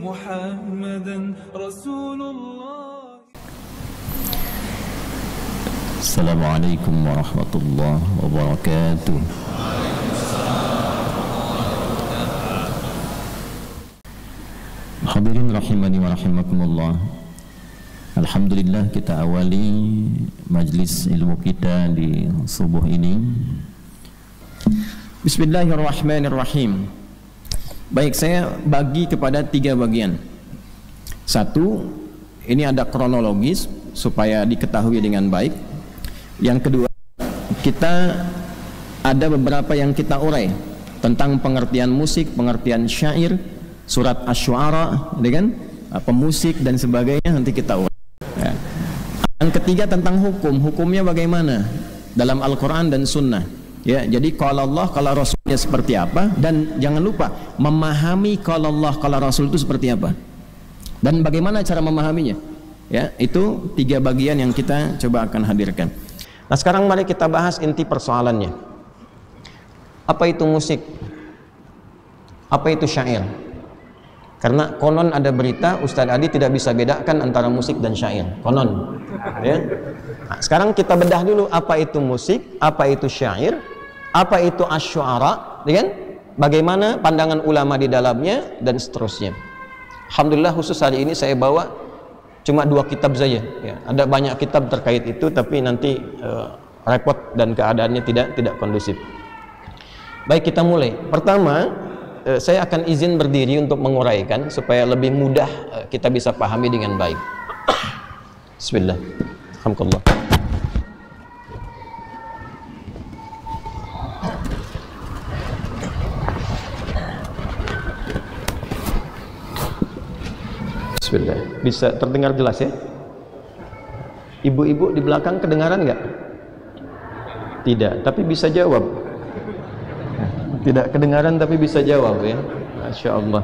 محمدا رسول الله. السلام عليكم ورحمة الله وبركاته. Hadirin rahimani wa rahimakumullah. Alhamdulillah, kita awali majlis ilmu kita di subuh ini. Bismillahirrahmanirrahim. Baik, saya bagi kepada 3 bagian. Satu, ini ada kronologis supaya diketahui dengan baik. Yang kedua, kita ada beberapa yang kita urai tentang pengertian musik, pengertian syair, surat Asy-Syu'ara, dengan pemusik dan sebagainya, nanti kita urai. Ya. Yang ketiga tentang hukumnya bagaimana dalam Al-Quran dan Sunnah. Ya, jadi kalau Allah, kalau Rasulnya seperti apa, dan jangan lupa memahami kalau Allah, kalau Rasul itu seperti apa, dan bagaimana cara memahaminya. Ya, itu 3 bagian yang kita coba akan hadirkan. Nah, sekarang mari kita bahas inti persoalannya. Apa itu musik? Apa itu syair? Karena konon ada berita Ustadz Adi tidak bisa bedakan antara musik dan syair. Konon. Ya. Nah, sekarang kita bedah dulu apa itu musik, apa itu syair, apa itu asy-syu'ara, kan? Bagaimana pandangan ulama di dalamnya, dan seterusnya. Alhamdulillah, khusus hari ini saya bawa cuma 2 kitab saja. Ya. Ada banyak kitab terkait itu, tapi nanti repot dan keadaannya tidak kondusif. Baik, kita mulai. Pertama, saya akan izin berdiri untuk menguraikan supaya lebih mudah kita bisa pahami dengan baik. Bismillah. Alhamdulillah. Bismillah. Bisa terdengar jelas ya? Ibu-ibu di belakang kedengaran nggak? Tidak, tapi bisa jawab. Tidak kedengaran tapi bisa jawab ya. Masya Allah.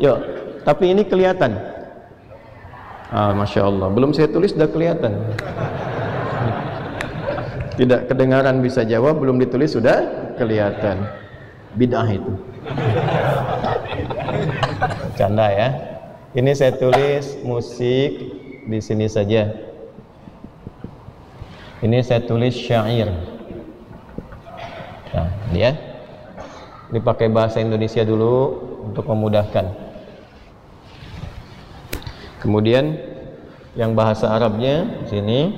Yo, tapi ini kelihatan. Masya Allah. Belum saya tulis sudah kelihatan. Tidak kedengaran bisa jawab, belum ditulis sudah kelihatan. Bid'ah itu. Canda ya. Ini saya tulis musik di sini saja. Ini saya tulis syair. Nah, ya. Dipakai bahasa Indonesia dulu untuk memudahkan. Kemudian yang bahasa Arabnya sini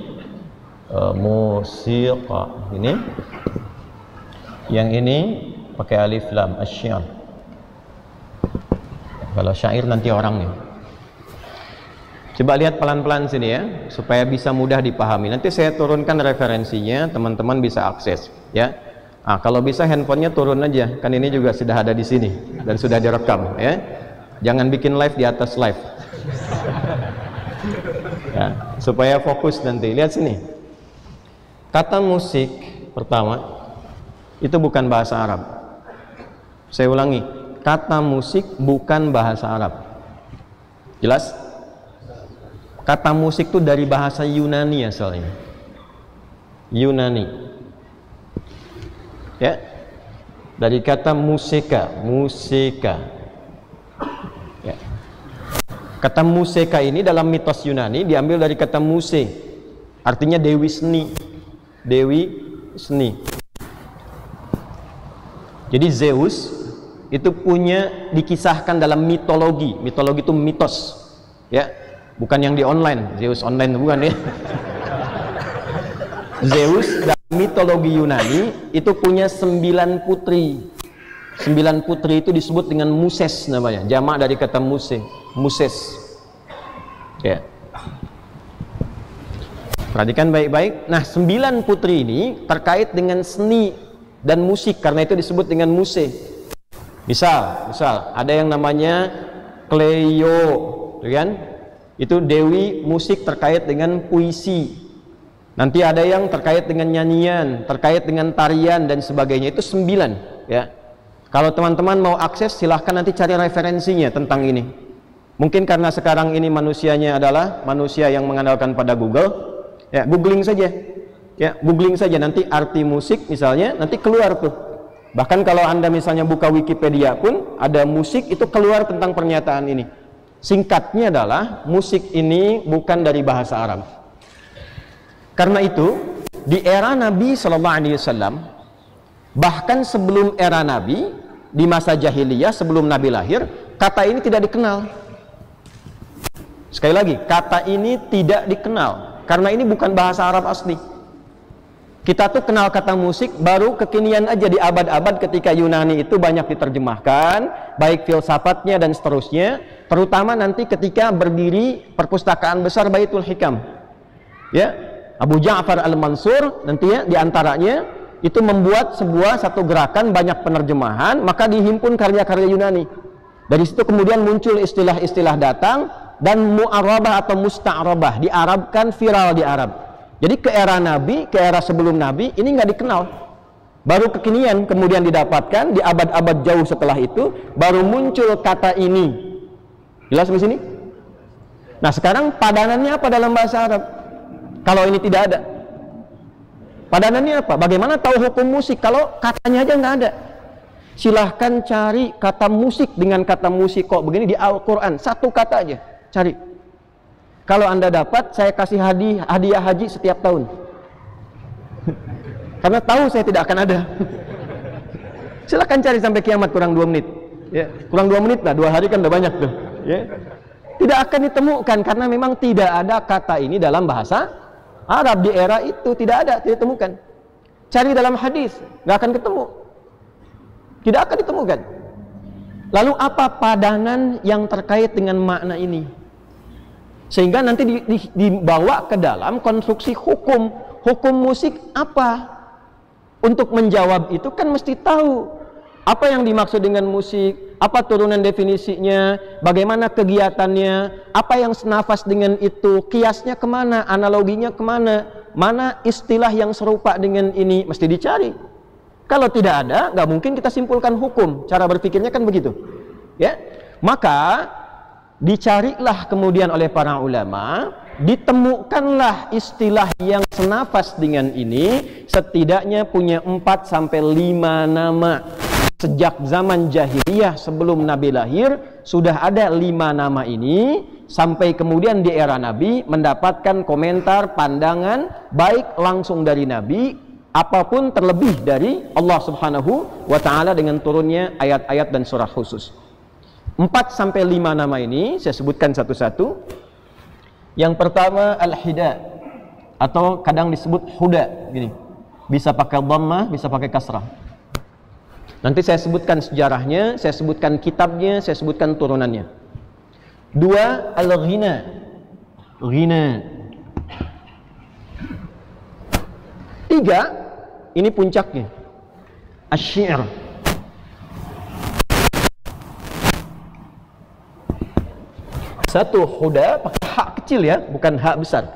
musiqa ini. Yang ini pakai alif lam asy-syair. Kalau syair nanti orangnya. Coba lihat pelan-pelan sini ya, supaya bisa mudah dipahami. Nanti saya turunkan referensinya, teman-teman bisa akses ya. Nah, kalau bisa handphonenya turun aja, kan ini juga sudah ada di sini dan sudah direkam ya. Jangan bikin live di atas live. Ya, supaya fokus nanti. Lihat sini. Kata musik pertama itu bukan bahasa Arab. Saya ulangi, kata musik bukan bahasa Arab. Jelas? Kata musik itu dari bahasa Yunani asalnya. Yunani. Ya, dari kata musika. Ya. Kata musika ini dalam mitos Yunani diambil dari kata muse, artinya dewi seni. Jadi Zeus itu punya, dikisahkan dalam mitologi. Mitologi itu mitos, ya, bukan yang di online. Zeus online bukan ya. Zeus dalam mitologi Yunani itu punya 9 putri. 9 putri itu disebut dengan Muses namanya, jamak dari kata Muses. Ya. Perhatikan baik-baik. Nah, 9 putri ini terkait dengan seni dan musik, karena itu disebut dengan Muse. Misal ada yang namanya Cleo, kan? Itu dewi musik terkait dengan puisi. Nanti ada yang terkait dengan nyanyian, terkait dengan tarian dan sebagainya. Itu 9 ya. Kalau teman-teman mau akses, silahkan nanti cari referensinya tentang ini. Mungkin karena sekarang ini manusianya adalah manusia yang mengandalkan pada Google, ya, googling saja, ya, googling saja nanti arti musik misalnya, nanti keluar tuh Bahkan kalau Anda misalnya buka Wikipedia pun ada musik itu keluar tentang pernyataan ini. Singkatnya adalah musik ini bukan dari bahasa Arab. Karena itu di era Nabi SAW, bahkan sebelum era Nabi, di masa jahiliyah sebelum Nabi lahir, kata ini tidak dikenal. Sekali lagi, kata ini tidak dikenal karena ini bukan bahasa Arab asli. Kita tuh kenal kata musik baru kekinian aja di abad-abad ketika Yunani itu banyak diterjemahkan, baik filsafatnya dan seterusnya, terutama nanti ketika berdiri perpustakaan besar Baitul Hikam. Ya, Abu Ja'far Al-Mansur nanti ya diantaranya itu membuat satu gerakan banyak penerjemahan, maka dihimpun karya-karya Yunani. Dari situ kemudian muncul istilah-istilah datang dan mu'arabah atau musta'rabah, diarabkan, viral di Arab. Jadi ke era Nabi, ke era sebelum Nabi ini nggak dikenal. Baru kekinian kemudian didapatkan di abad-abad jauh setelah itu baru muncul kata ini. Jelas di sini? Nah, sekarang padanannya apa dalam bahasa Arab? Kalau ini tidak ada. Padanannya apa? Bagaimana tahu hukum musik kalau katanya aja nggak ada? Silahkan cari kata musik dengan kata musik kok begini di Al-Quran, satu kata aja, cari. Kalau Anda dapat, saya kasih hadiah haji setiap tahun. Karena tahu saya tidak akan ada. Silahkan cari sampai kiamat kurang 2 menit. Ya, kurang 2 menit lah, 2 hari kan udah banyak tuh. Ya. Tidak akan ditemukan karena memang tidak ada kata ini dalam bahasa Arab di era itu, tidak ada, tidak ditemukan. Cari dalam hadis, nggak akan ketemu. Tidak akan ditemukan. Lalu apa padanan yang terkait dengan makna ini? Sehingga nanti dibawa ke dalam konstruksi hukum. Hukum musik apa? Untuk menjawab itu kan mesti tahu apa yang dimaksud dengan musik, apa turunan definisinya, bagaimana kegiatannya, apa yang senafas dengan itu, kiasnya kemana, analoginya kemana, mana istilah yang serupa dengan ini, mesti dicari. Kalau tidak ada, nggak mungkin kita simpulkan hukum. Cara berpikirnya kan begitu, ya. Maka dicarilah kemudian oleh para ulama, ditemukanlah istilah yang senafas dengan ini, setidaknya punya 4 sampai 5 nama. Sejak zaman jahiliyah sebelum Nabi lahir sudah ada 5 nama ini, sampai kemudian di era Nabi mendapatkan komentar, pandangan baik langsung dari Nabi apapun terlebih dari Allah Subhanahu wa ta'ala dengan turunnya ayat-ayat dan surah khusus. 4 sampai 5 nama ini saya sebutkan satu-satu. Yang pertama al-hida atau kadang disebut huda gini. Bisa pakai dhammah, bisa pakai kasrah. Nanti saya sebutkan sejarahnya, saya sebutkan kitabnya, saya sebutkan turunannya. 2 al-ghina. Ghina. 3 ini puncaknya, asy-syi'r. 1 huda pakai hak kecil ya, bukan hak besar.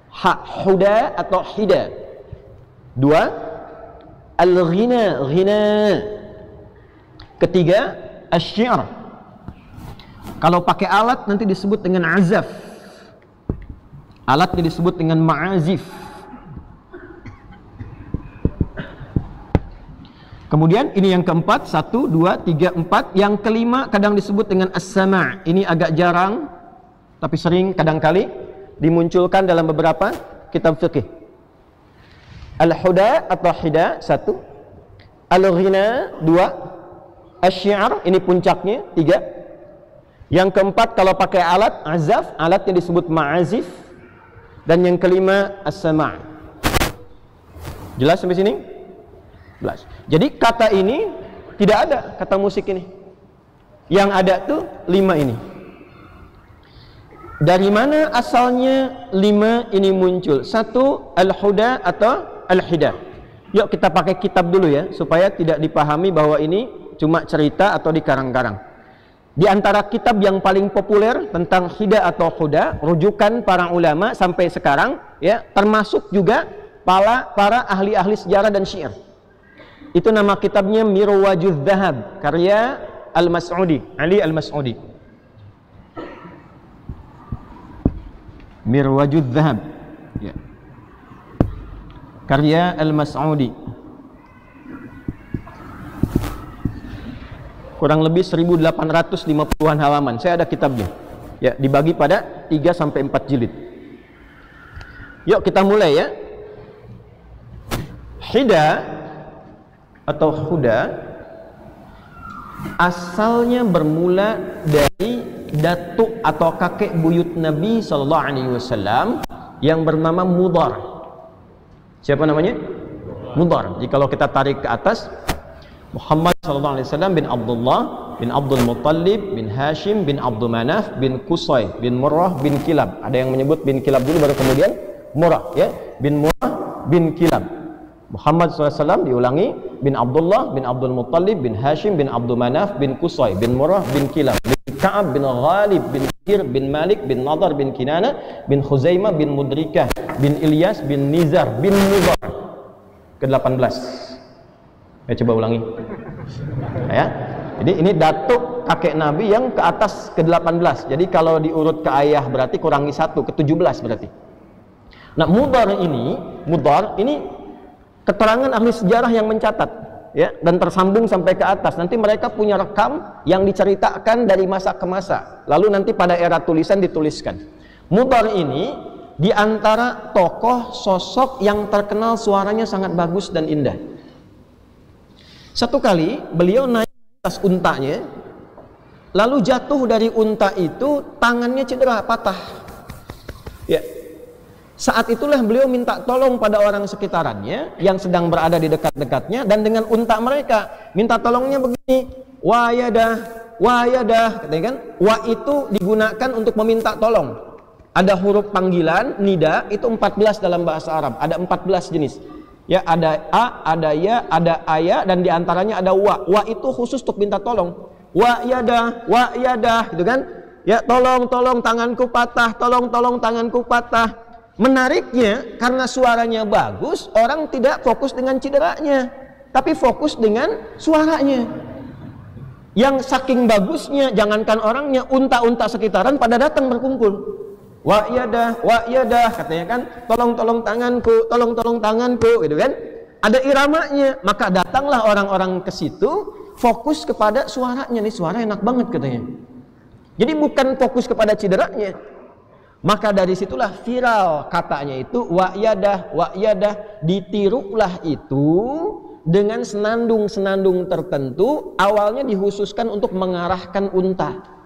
Hak huda atau hida. 2 al-ghina, ghina. 3 asy-syi'r. Kalau pakai alat nanti disebut dengan azaf. Alatnya disebut dengan ma'azif. Kemudian ini yang keempat, 1, 2, 3, 4. Yang kelima kadang disebut dengan as-sama'. Ini agak jarang, tapi sering kadang-kali dimunculkan dalam beberapa kitab fikih. Al-huda atau hida 1, al-ghina 2, asy-syi'r ini puncaknya 3. Yang keempat kalau pakai alat azaf, alatnya disebut ma'azif. Dan yang kelima as-sama'. Jelas sampai sini? Jelas. Jadi kata ini tidak ada, kata musik ini. Yang ada tuh 5 ini. Dari mana asalnya 5 ini muncul? 1 al-huda atau al-hida. Yuk kita pakai kitab dulu ya, supaya tidak dipahami bahwa ini cuma cerita atau dikarang-karang. Di antara kitab yang paling populer tentang hida atau huda, rujukan para ulama sampai sekarang ya, termasuk juga para ahli-ahli sejarah dan syair. Itu nama kitabnya Mirwajuz Dhahab, karya Al-Mas'udi, Ali Al-Mas'udi. Mirwajuz Dhahab, ya. Karya Al-Mas'udi. kurang lebih 1850-an halaman. Saya ada kitabnya. Ya, dibagi pada 3 sampai 4 jilid. Yuk kita mulai ya. Hida atau huda asalnya bermula dari datuk atau kakek buyut Nabi sallallahu alaihi wasallam yang bernama Mudar. Siapa namanya? Mudar. Jadi kalau kita tarik ke atas, Muhammad sallallahu alaihi wasallam bin Abdullah bin Abdul Muttalib bin Hashim bin Abdul Manaf bin Qusay bin Murrah bin Kilab. Ada yang menyebut bin Kilab dulu baru kemudian Murrah ya. Bin Murrah bin Kilab. Muhammad SAW diulangi bin Abdullah bin Abdul Muttalib bin Hashim bin Abdul Manaf bin Qusay bin Murrah bin Kilab bin Ka'ab bin Ghalib bin Kir bin Malik bin Nadar bin Kinana bin Khuzaimah bin Mudrikah bin Ilyas bin Nizar bin Mudar. Ke-18. Ya, coba ulangi ya. Jadi ini datuk kakek Nabi yang ke atas ke-18. Jadi kalau diurut ke ayah berarti kurangi 1, ke-17 berarti. Nah, Mudar ini keterangan ahli sejarah yang mencatat ya, dan tersambung sampai ke atas. Nanti mereka punya rekam yang diceritakan dari masa ke masa, lalu nanti pada era tulisan dituliskan. Mudar ini di antara tokoh sosok yang terkenal suaranya sangat bagus dan indah. Satu kali beliau naik atas untanya, lalu jatuh dari unta itu, tangannya cedera, patah ya. Saat itulah beliau minta tolong pada orang sekitarannya yang sedang berada di dekat-dekatnya, dan dengan unta mereka minta tolongnya begini, wa yadah, katanya kan. Wa itu digunakan untuk meminta tolong. Ada huruf panggilan nida itu 14 dalam bahasa Arab, ada 14 jenis. Ya, ada a, ada ya, ada aya, dan diantaranya ada wa. Wa itu khusus untuk minta tolong. Wa yadah, gitu kan? Ya, tolong tanganku patah, tolong tanganku patah. Menariknya, karena suaranya bagus, orang tidak fokus dengan cederanya, tapi fokus dengan suaranya. Yang saking bagusnya, jangankan orangnya, unta-unta sekitaran pada datang berkumpul. Wa yadah, katanya kan, tolong tanganku, gitu kan? Ada iramanya, maka datanglah orang-orang ke situ, fokus kepada suaranya. Nih suara enak banget katanya. Jadi bukan fokus kepada cederanya. Maka dari situlah viral katanya itu wa yadah, ditirulah itu dengan senandung-senandung tertentu, awalnya dikhususkan untuk mengarahkan unta.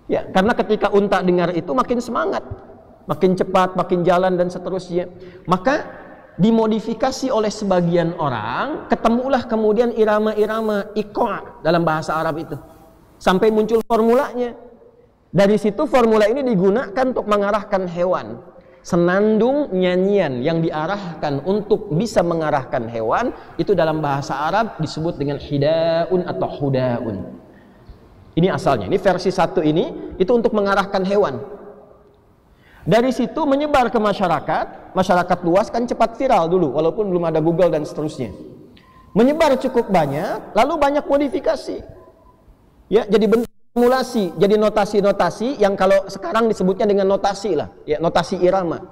Ya, karena ketika unta dengar itu makin semangat, makin cepat, makin jalan dan seterusnya. Maka dimodifikasi oleh sebagian orang, ketemulah kemudian irama-irama iqa' dalam bahasa Arab itu. Sampai muncul formulanya. Dari situ formula ini digunakan untuk mengarahkan hewan. Senandung nyanyian yang diarahkan untuk bisa mengarahkan hewan itu dalam bahasa Arab disebut dengan hidaun atau hudaun. Ini asalnya. Ini versi 1 ini itu untuk mengarahkan hewan. Dari situ menyebar ke masyarakat luas, kan cepat viral dulu walaupun belum ada Google dan seterusnya. Menyebar cukup banyak, lalu banyak modifikasi. Ya, jadi bentuk formulasi, jadi notasi-notasi yang kalau sekarang disebutnya dengan notasi lah, ya, notasi irama.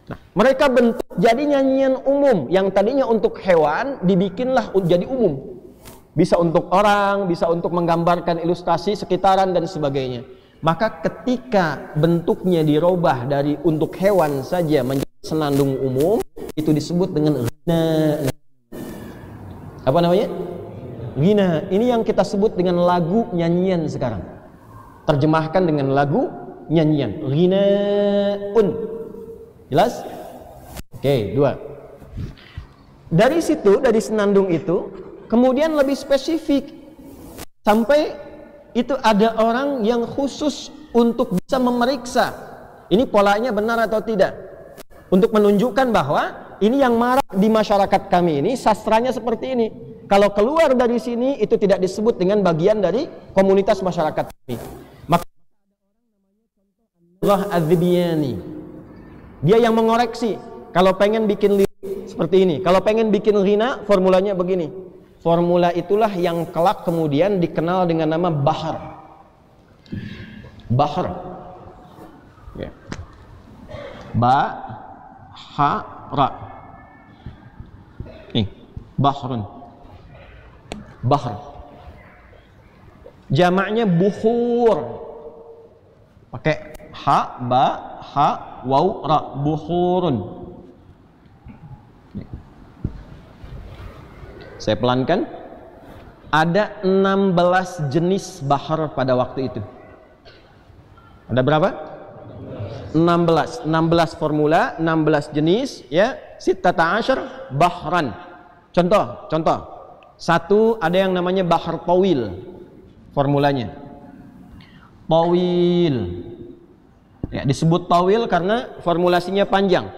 Nah, mereka bentuk jadi nyanyian umum yang tadinya untuk hewan dibikinlah jadi umum. Bisa untuk orang, bisa untuk menggambarkan ilustrasi sekitaran dan sebagainya. Maka ketika bentuknya dirubah dari untuk hewan saja menjadi senandung umum, itu disebut dengan ghina. Apa namanya? Ghina. Ini yang kita sebut dengan lagu nyanyian sekarang. Terjemahkan dengan lagu nyanyian. Ghinaun. Jelas? Oke, 2. Dari situ, dari senandung itu, kemudian lebih spesifik. Sampai itu ada orang yang khusus untuk bisa memeriksa ini polanya benar atau tidak. Untuk menunjukkan bahwa ini yang marak di masyarakat kami ini, sastranya seperti ini. Kalau keluar dari sini itu tidak disebut dengan bagian dari komunitas masyarakat kami. Maka Allah Az-Zibiyani, dia yang mengoreksi. Kalau pengen bikin lirik seperti ini, kalau pengen bikin ghina, formulanya begini. Formula itulah yang kelak kemudian dikenal dengan nama bahar. Bahar. Ya. Ba, ha, ra. Nih, bahrun. Bahr. Jamaknya bukhur. Pakai ha, ba, ha, waw, ra, bukhurun. Saya pelankan. Ada 16 jenis bahar pada waktu itu. Ada berapa? 16 formula, 16 jenis, ya. Sittata asyar bahran. Contoh. Satu, ada yang namanya bahar tawil. Formulanya. Tawil. Ya, disebut tawil karena formulasinya panjang.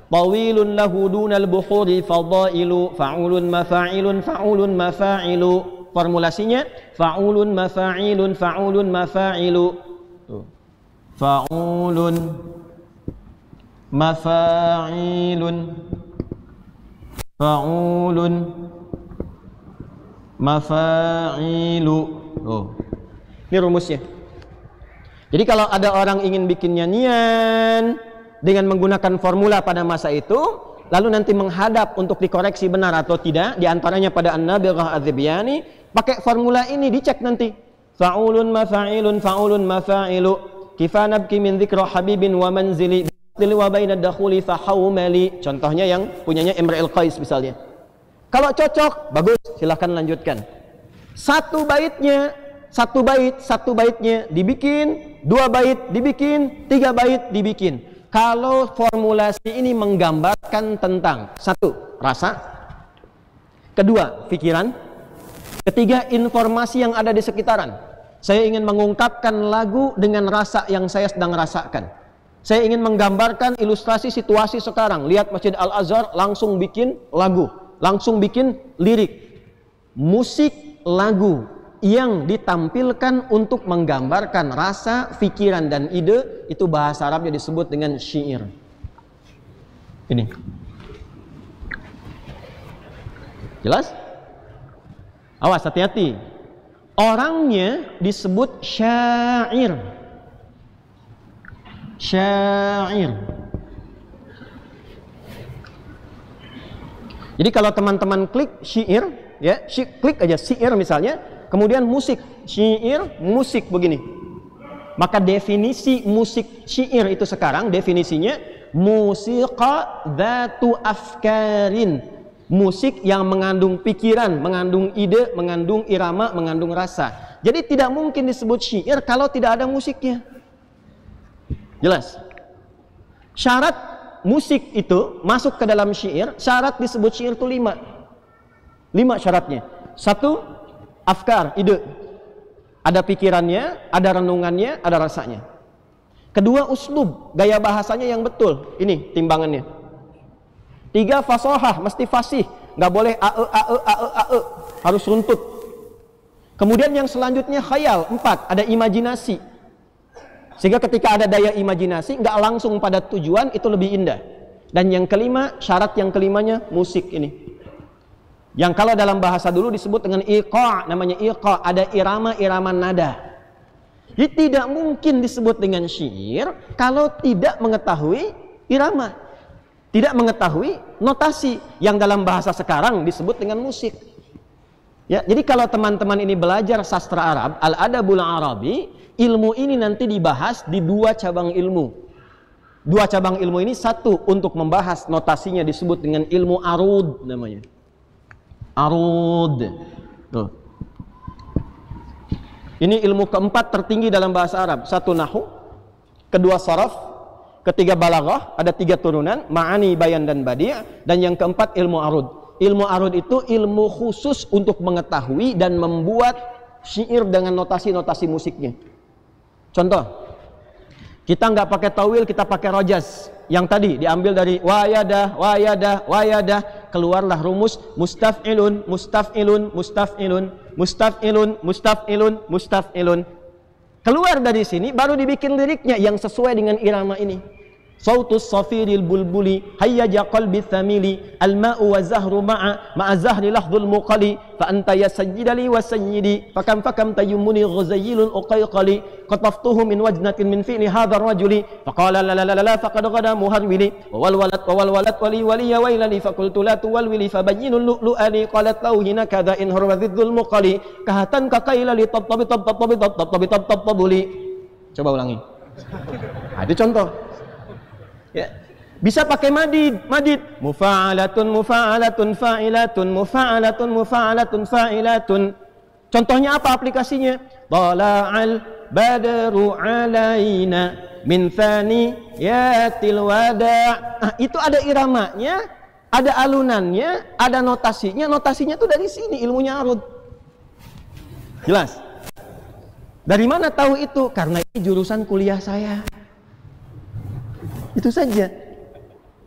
Tawilun lahu dunal bukhuri fadailu fa'ulun mafa'ilun fa'ulun mafa'ilu. Formulasinya fa'ulun mafa'ilun fa'ulun mafa'ilu. Fa'ulun mafa'ilun fa'ulun mafa'ilu. Ini rumusnya. Jadi kalau ada orang ingin bikin nyanyian dengan menggunakan formula pada masa itu, lalu nanti menghadap untuk dikoreksi benar atau tidak, diantaranya pada An-Nabighah Adz-Dzyabiyani, pakai formula ini dicek nanti. Fa'ulun mafa'ilun fa'ulun mafa'ilu kifa nabki min dzikra habibin wa manzili wa bainad dakhuli fahawmali. Contohnya yang punyanya Imrul Qais misalnya. Kalau cocok, bagus, silahkan lanjutkan. Satu baitnya dibikin, 2 bait dibikin, 3 bait dibikin. Kalau formulasi ini menggambarkan tentang 1. Rasa, 2. Pikiran, 3. Informasi yang ada di sekitaran. Saya ingin mengungkapkan lagu dengan rasa yang saya sedang rasakan. Saya ingin menggambarkan ilustrasi situasi sekarang. Lihat Masjid Al-Azhar, langsung bikin lagu, langsung bikin lirik. Musik lagu yang ditampilkan untuk menggambarkan rasa, pikiran, dan ide, itu bahasa Arabnya disebut dengan syair. Ini. Jelas? Awas, hati-hati. Orangnya disebut syair. Syair. Jadi kalau teman-teman klik syair, ya, klik aja syair misalnya, kemudian musik, syair, musik begini. Maka definisi musik syair itu sekarang definisinya musiqa dzatu afkarin. Musik yang mengandung pikiran, mengandung ide, mengandung irama, mengandung rasa. Jadi tidak mungkin disebut syair kalau tidak ada musiknya. Jelas? Syarat musik itu masuk ke dalam syair, syarat disebut syair itu 5. 5 syaratnya. 1, afkar, ide. Ada pikirannya, ada renungannya, ada rasanya. 2, uslub, gaya bahasanya yang betul. Ini timbangannya. 3, fasohah, mesti fasih. Nggak boleh ae, harus runtut. Kemudian yang selanjutnya khayal. 4, ada imajinasi. Sehingga ketika ada daya imajinasi, nggak langsung pada tujuan, itu lebih indah. Dan yang kelima, syarat yang kelimanya, musik ini. Yang kalau dalam bahasa dulu disebut dengan iqa', namanya iqa', ada irama-irama nada. Jadi tidak mungkin disebut dengan syair kalau tidak mengetahui irama, tidak mengetahui notasi yang dalam bahasa sekarang disebut dengan musik. Ya, jadi kalau teman-teman ini belajar sastra Arab, Al-Adabul Arabi, ilmu ini nanti dibahas di 2 cabang ilmu. 2 cabang ilmu ini, 1 untuk membahas notasinya disebut dengan ilmu arud namanya. Arud. Tuh. Ini ilmu keempat tertinggi dalam bahasa Arab. 1 nahwu, 2 saraf, 3 balaghah, ada 3 turunan, ma'ani, bayan, dan badi', dan yang keempat ilmu arud. Ilmu arud itu ilmu khusus untuk mengetahui dan membuat syair dengan notasi-notasi musiknya. Contoh, kita nggak pakai tawil, kita pakai rojaz. Yang tadi diambil dari wayadah, wayadah, wayadah, keluarlah rumus mustaf'ilun, mustaf'ilun, mustaf'ilun, mustaf'ilun, mustaf'ilun, mustaf'ilun. Keluar dari sini baru dibikin liriknya yang sesuai dengan irama ini. Sautus safiril bulbuli hayyaja qalbi thamili al-ma'u wa zahru ma'a zahri lahdul muqali fa anta ya sayyidali wa sayyidi fakam tayyumuni ghuzayyilun uqayqali qataftuhu min wajnatin min fi'li hadha ar-rajuli faqala la la la la faqad ghada muharwili wa walwalat wali ya wailani faqultu la tuwalwili fabayyinul lu'lu'ani qalat lahu hina kadha in hurwadhidzul muqali kahatan kaqaila li tattabi coba ulangi. Nah, itu contoh. Ya. Bisa pakai madid, mufa'alatun fa'ilatun. Contohnya apa aplikasinya? Tala'al badru alaina min thaniyatil wada'. Nah, itu ada iramanya, ada alunannya, ada notasinya. Notasinya tuh dari sini ilmunya arud. Jelas? Dari mana tahu itu? Karena ini jurusan kuliah saya. Itu saja.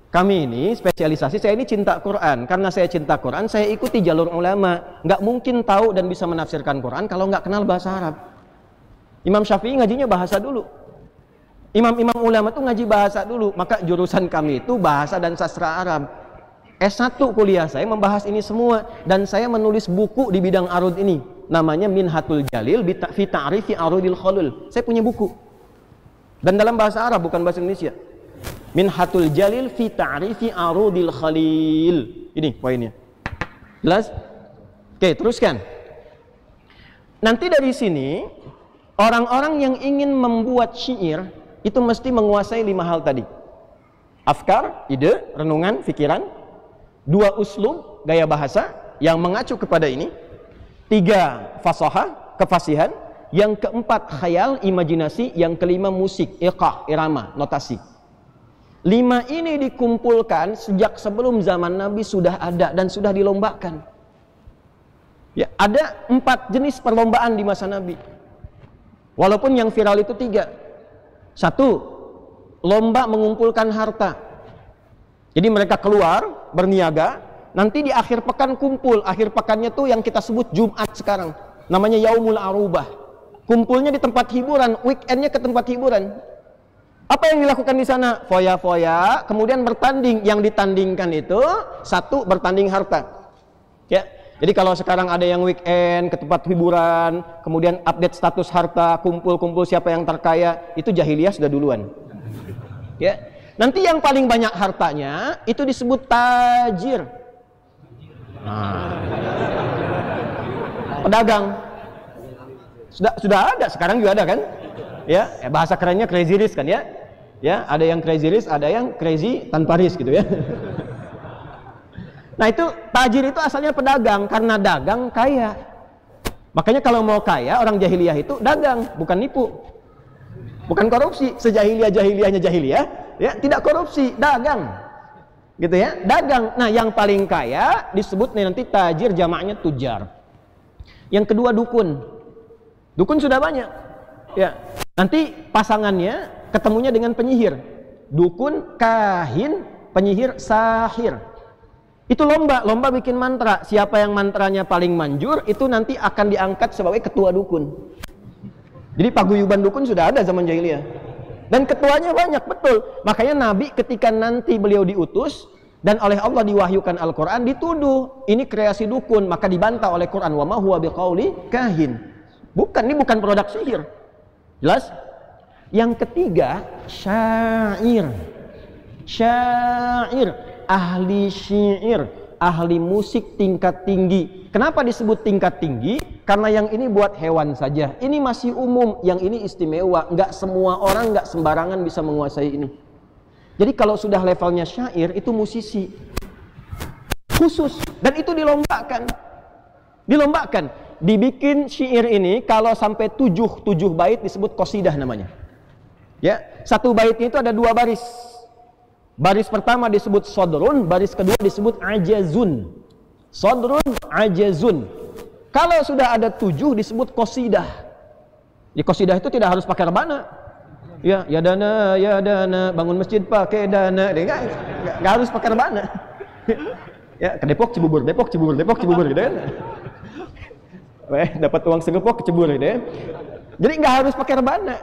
Kami ini spesialisasi, saya ini cinta Quran. Karena saya cinta Quran, saya ikuti jalur ulama. Nggak mungkin tahu dan bisa menafsirkan Quran kalau nggak kenal bahasa Arab. Imam Syafi'i ngajinya bahasa dulu. Imam-imam ulama tuh ngaji bahasa dulu. Maka jurusan kami itu bahasa dan sastra Arab. S1 kuliah saya membahas ini semua. Dan saya menulis buku di bidang arud ini. Namanya Minhatul Jalil fi Ta'rifi Arudil Khalul. Saya punya buku. Dan dalam bahasa Arab, bukan bahasa Indonesia. Minhatul Jalil fi Ta'rifi Arudil Khalil. Ini poinnya. Jelas? Oke, teruskan. Nanti dari sini, orang-orang yang ingin membuat syair itu mesti menguasai 5 hal tadi. Afkar, ide, renungan, pikiran. 2 uslub, gaya bahasa yang mengacu kepada ini. 3 fasahah, kefasihan. Yang keempat khayal, imajinasi. Yang kelima musik, iqah, irama, notasi. 5 ini dikumpulkan sejak sebelum zaman Nabi sudah ada dan sudah dilombakan. Ya, ada 4 jenis perlombaan di masa Nabi. Walaupun yang viral itu 3. 1, lomba mengumpulkan harta. Jadi mereka keluar berniaga, nanti di akhir pekan kumpul. Akhir pekannya tuh yang kita sebut Jumat sekarang. Namanya Yaumul Arubah. Kumpulnya di tempat hiburan, weekendnya ke tempat hiburan. Apa yang dilakukan di sana? Foya-foya, kemudian bertanding. Yang ditandingkan itu 1 bertanding harta. Ya. Jadi kalau sekarang ada yang weekend ke tempat hiburan, kemudian update status harta, kumpul-kumpul siapa yang terkaya, itu jahiliyah sudah duluan. Ya. Nanti yang paling banyak hartanya itu disebut tajir. Pedagang. Sudah ada, sekarang juga ada kan? Ya, bahasa kerennya crazy rich kan ya? Ya, ada yang crazy rich, ada yang crazy tanpa risk gitu ya. Nah, itu tajir itu asalnya pedagang, karena dagang kaya. Makanya kalau mau kaya, orang jahiliyah itu dagang, bukan nipu. Bukan korupsi, sejahiliyah-jahiliyahnya jahiliyah, ya, tidak korupsi, dagang. Gitu ya, dagang. Nah, yang paling kaya disebut nih nanti tajir, jamaknya tujar. Yang kedua dukun. Dukun sudah banyak. Ya. Nanti pasangannya ketemunya dengan penyihir. Dukun, kahin, penyihir, sahir. Itu lomba bikin mantra. Siapa yang mantranya paling manjur, itu nanti akan diangkat sebagai ketua dukun. Jadi paguyuban dukun sudah ada zaman jahiliyah. Dan ketuanya banyak, betul. Makanya Nabi ketika nanti beliau diutus dan oleh Allah diwahyukan Al-Quran, dituduh ini kreasi dukun, maka dibantah oleh Quran, wa ma huwa biqauli kahin. Bukan, ini bukan produk sihir. Jelas? Yang ketiga, syair. Syair, ahli syair, ahli musik tingkat tinggi. Kenapa disebut tingkat tinggi? Karena yang ini buat hewan saja. Ini masih umum, yang ini istimewa. Nggak semua orang, nggak sembarangan bisa menguasai ini. Jadi kalau sudah levelnya syair, itu musisi khusus. Dan itu dilombakan. Dilombakan. Dibikin syair ini, kalau sampai 7 bait disebut qasidah namanya. Ya, 1 baitnya itu ada 2 baris. Baris pertama disebut sodrun, baris kedua disebut ajazun. Sodrun, ajazun. Kalau sudah ada 7 disebut qasidah. Di qasidah itu tidak harus pakai rebana. Ya dana, bangun masjid pakai dana. Nggak harus pakai rebana. Ya, ke Depok Cibubur gitu kan. Dapat uang segepok kecebur gitu ya. Jadi nggak harus pakai rebana.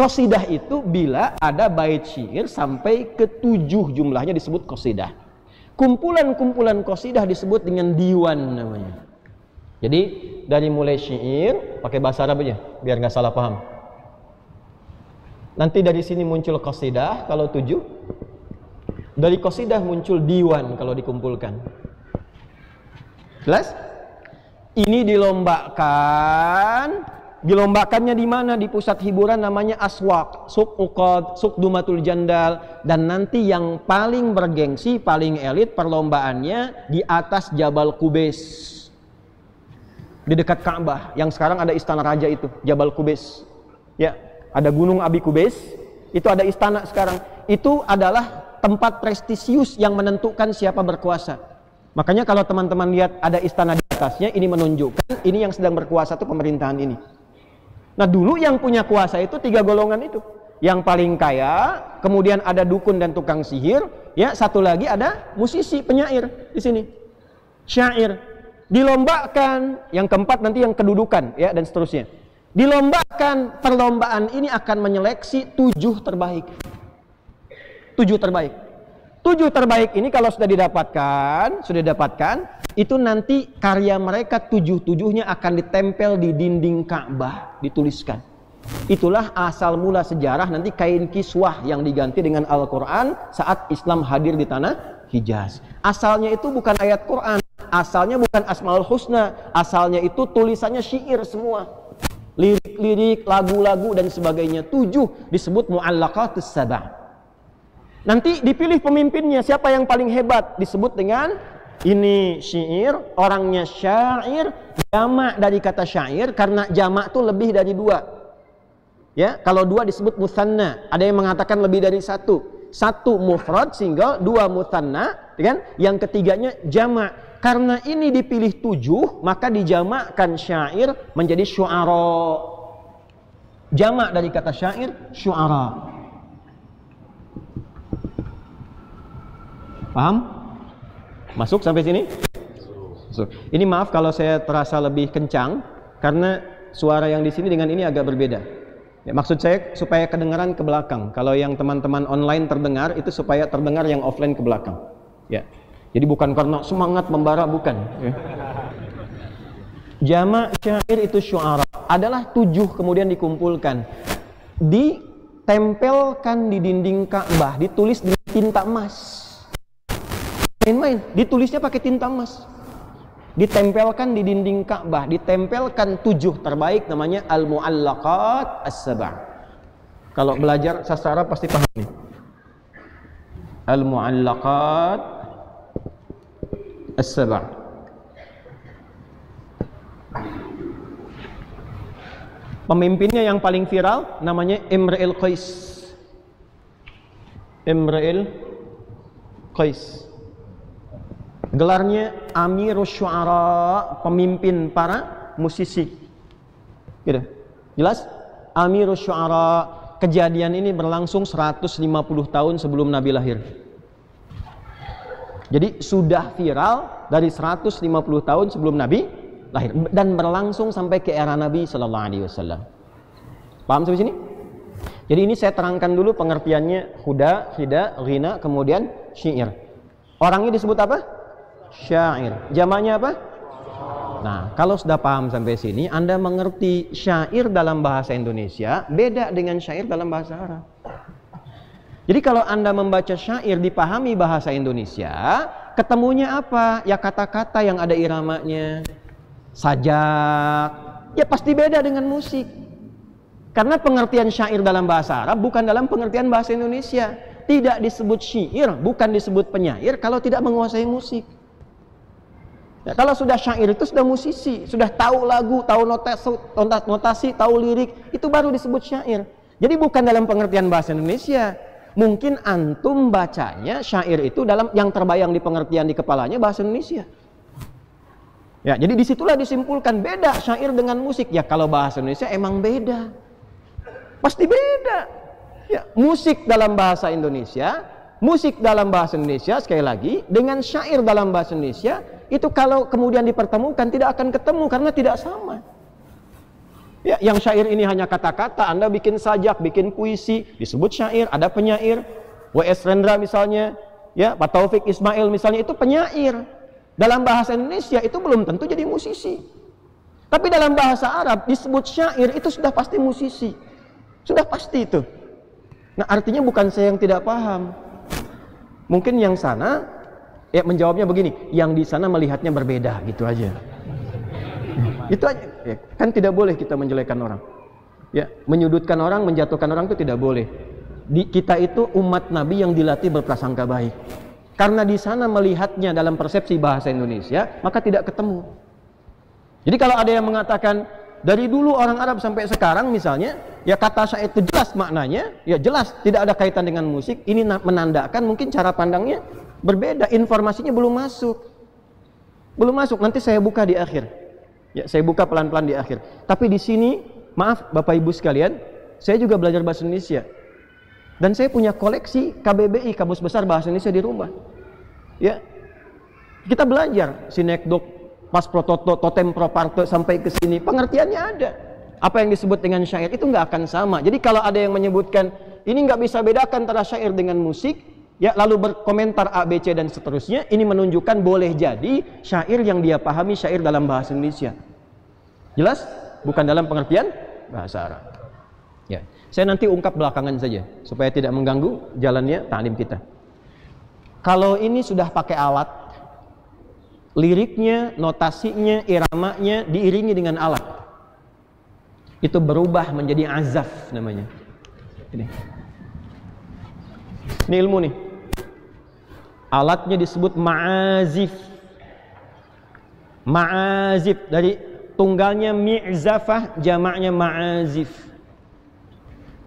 Qasidah itu bila ada bait syair sampai ke 7 jumlahnya disebut qasidah. Kumpulan-kumpulan qasidah disebut dengan diwan namanya. Jadi dari mulai syair pakai bahasa Arab aja biar nggak salah paham. Nanti dari sini muncul qasidah kalau 7. Dari qasidah muncul diwan kalau dikumpulkan. Jelas? Ini dilombakannya di mana? Di pusat hiburan namanya aswaq, suq uqad, suq dumatul jandal, dan nanti yang paling bergengsi, paling elit perlombaannya di atas Jabal Qubais. Di dekat Ka'bah, yang sekarang ada istana raja itu, Jabal Qubais. Ya, ada Gunung Abi Qubais, itu ada istana sekarang. Itu adalah tempat prestisius yang menentukan siapa berkuasa. Makanya kalau teman-teman lihat ada istana di atasnya, ini menunjukkan ini yang sedang berkuasa itu pemerintahan ini. Nah, dulu yang punya kuasa itu 3 golongan itu. Yang paling kaya, kemudian ada dukun dan tukang sihir, ya, satu lagi ada musisi, penyair di sini. Syair. Dilombakan, yang keempat nanti yang kedudukan, ya, dan seterusnya. Dilombakan, perlombaan ini akan menyeleksi 7 terbaik. 7 terbaik. 7 terbaik ini kalau sudah didapatkan, itu nanti karya mereka 7-7-nya akan ditempel di dinding Ka'bah, dituliskan. Itulah asal mula sejarah nanti kain kiswah yang diganti dengan Al-Quran saat Islam hadir di tanah Hijaz. Asalnya itu bukan ayat Quran, asalnya bukan Asmaul Husna, asalnya itu tulisannya syair semua. Lirik-lirik, lagu-lagu dan sebagainya. 7 disebut mu'allaqatus sab'a. Nanti dipilih pemimpinnya, siapa yang paling hebat disebut dengan ini syair, orangnya syair, jamak dari kata syair karena jamak itu lebih dari 2. Ya, kalau 2 disebut mutsanna, ada yang mengatakan lebih dari 1. 1 mufrad single, 2 mutsanna, kan? Yang ketiganya jamak. Karena ini dipilih 7, maka dijamakkan syair menjadi syu'ara. Jamak dari kata syair syu'ara. Paham? Masuk sampai sini? Masuk. Ini maaf kalau saya terasa lebih kencang karena suara yang di sini dengan ini agak berbeda. Ya, maksud saya supaya kedengaran ke belakang. Kalau yang teman-teman online terdengar itu supaya terdengar yang offline ke belakang. Ya. Jadi bukan karena semangat membara, bukan. Ya. Jamak syair itu syu'ara adalah 7 kemudian dikumpulkan, ditempelkan di dinding Ka'bah, ditulis dengan tinta emas. Main-main, ditulisnya pakai tinta emas, ditempelkan di dinding Ka'bah, ditempelkan 7 terbaik namanya al-mu'allaqat as-sab'a. Kalau belajar sastra Arab pasti paham nih. Al-mu'allaqat as-sab'a. Pemimpinnya yang paling viral namanya Imra'il Qais. Imra'il Qais. Gelarnya Amirus Syu'ara, pemimpin para musisi. Gitu. Jelas? Amirus Syu'ara. Kejadian ini berlangsung 150 tahun sebelum Nabi lahir. Jadi sudah viral dari 150 tahun sebelum Nabi lahir dan berlangsung sampai ke era Nabi sallallahu alaihi wasallam. Paham sampai sini? Jadi ini saya terangkan dulu pengertiannya huda, hida, ghina, kemudian syair. Orangnya disebut apa? Syair. Jamaknya apa? Nah, kalau sudah paham sampai sini, Anda mengerti syair dalam bahasa Indonesia beda dengan syair dalam bahasa Arab. Jadi kalau Anda membaca syair dipahami bahasa Indonesia, ketemunya apa? Ya kata-kata yang ada iramanya, sajak. Ya pasti beda dengan musik. Karena pengertian syair dalam bahasa Arab bukan dalam pengertian bahasa Indonesia. Tidak disebut syair, bukan disebut penyair kalau tidak menguasai musik. Ya, kalau sudah syair itu sudah musisi, sudah tahu lagu, tahu notasi, tahu lirik, itu baru disebut syair. Jadi bukan dalam pengertian bahasa Indonesia. Mungkin antum bacanya syair itu dalam yang terbayang di pengertian di kepalanya bahasa Indonesia. Ya, jadi disitulah disimpulkan beda syair dengan musik. Ya kalau bahasa Indonesia emang beda, pasti beda. Ya, musik dalam bahasa Indonesia, sekali lagi dengan syair dalam bahasa Indonesia itu kalau kemudian dipertemukan tidak akan ketemu karena tidak sama. Ya, yang syair ini hanya kata-kata, Anda bikin sajak, bikin puisi, disebut syair, ada penyair. W.S. Rendra misalnya, ya, Pak Taufik Ismail misalnya, itu penyair. Dalam bahasa Indonesia itu belum tentu jadi musisi. Tapi dalam bahasa Arab disebut syair itu sudah pasti musisi. Sudah pasti itu. Nah, artinya bukan saya yang tidak paham. Mungkin yang sana ya menjawabnya begini, yang di sana melihatnya berbeda, gitu aja. Itu aja. Ya, kan tidak boleh kita menjelekkan orang. Ya, menyudutkan orang, menjatuhkan orang itu tidak boleh. Kita itu umat Nabi yang dilatih berprasangka baik. Karena di sana melihatnya dalam persepsi bahasa Indonesia, maka tidak ketemu. Jadi kalau ada yang mengatakan dari dulu orang Arab sampai sekarang misalnya, ya kata syair itu jelas maknanya, ya jelas tidak ada kaitan dengan musik, ini menandakan mungkin cara pandangnya berbeda, informasinya belum masuk. Belum masuk, nanti saya buka di akhir. Ya, saya buka pelan-pelan di akhir. Tapi di sini, maaf Bapak Ibu sekalian, saya juga belajar bahasa Indonesia. Dan saya punya koleksi KBBI, Kamus Besar Bahasa Indonesia di rumah. Ya. Kita belajar sinekdok, pas prototo, totem proparte sampai ke sini, pengertiannya ada. Apa yang disebut dengan syair itu nggak akan sama. Jadi kalau ada yang menyebutkan ini nggak bisa bedakan antara syair dengan musik, ya lalu berkomentar A, B, C dan seterusnya, ini menunjukkan boleh jadi syair yang dia pahami syair dalam bahasa Indonesia. Jelas? Bukan dalam pengertian bahasa Arab. Ya, saya nanti ungkap belakangan saja supaya tidak mengganggu jalannya ta'lim kita. Kalau ini sudah pakai alat, liriknya, notasinya, iramanya diiringi dengan alat, itu berubah menjadi azaf namanya. Ini ilmu nih. Alatnya disebut ma'azif. Ma'azif dari tunggalnya mi'zafah, jamaknya ma'azif.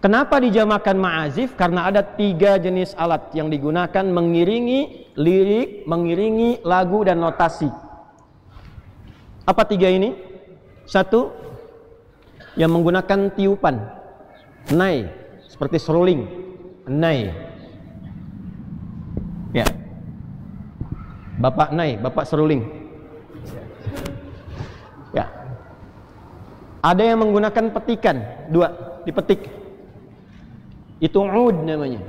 Kenapa dijamakan ma'azif? Karena ada 3 jenis alat yang digunakan mengiringi lirik, mengiringi lagu dan notasi. Apa 3 ini? 1, yang menggunakan tiupan, nai, seperti seruling, nai. Ya. Bapak nai, bapak seruling. Ya. Ada yang menggunakan petikan, 2, dipetik. Itu ud namanya.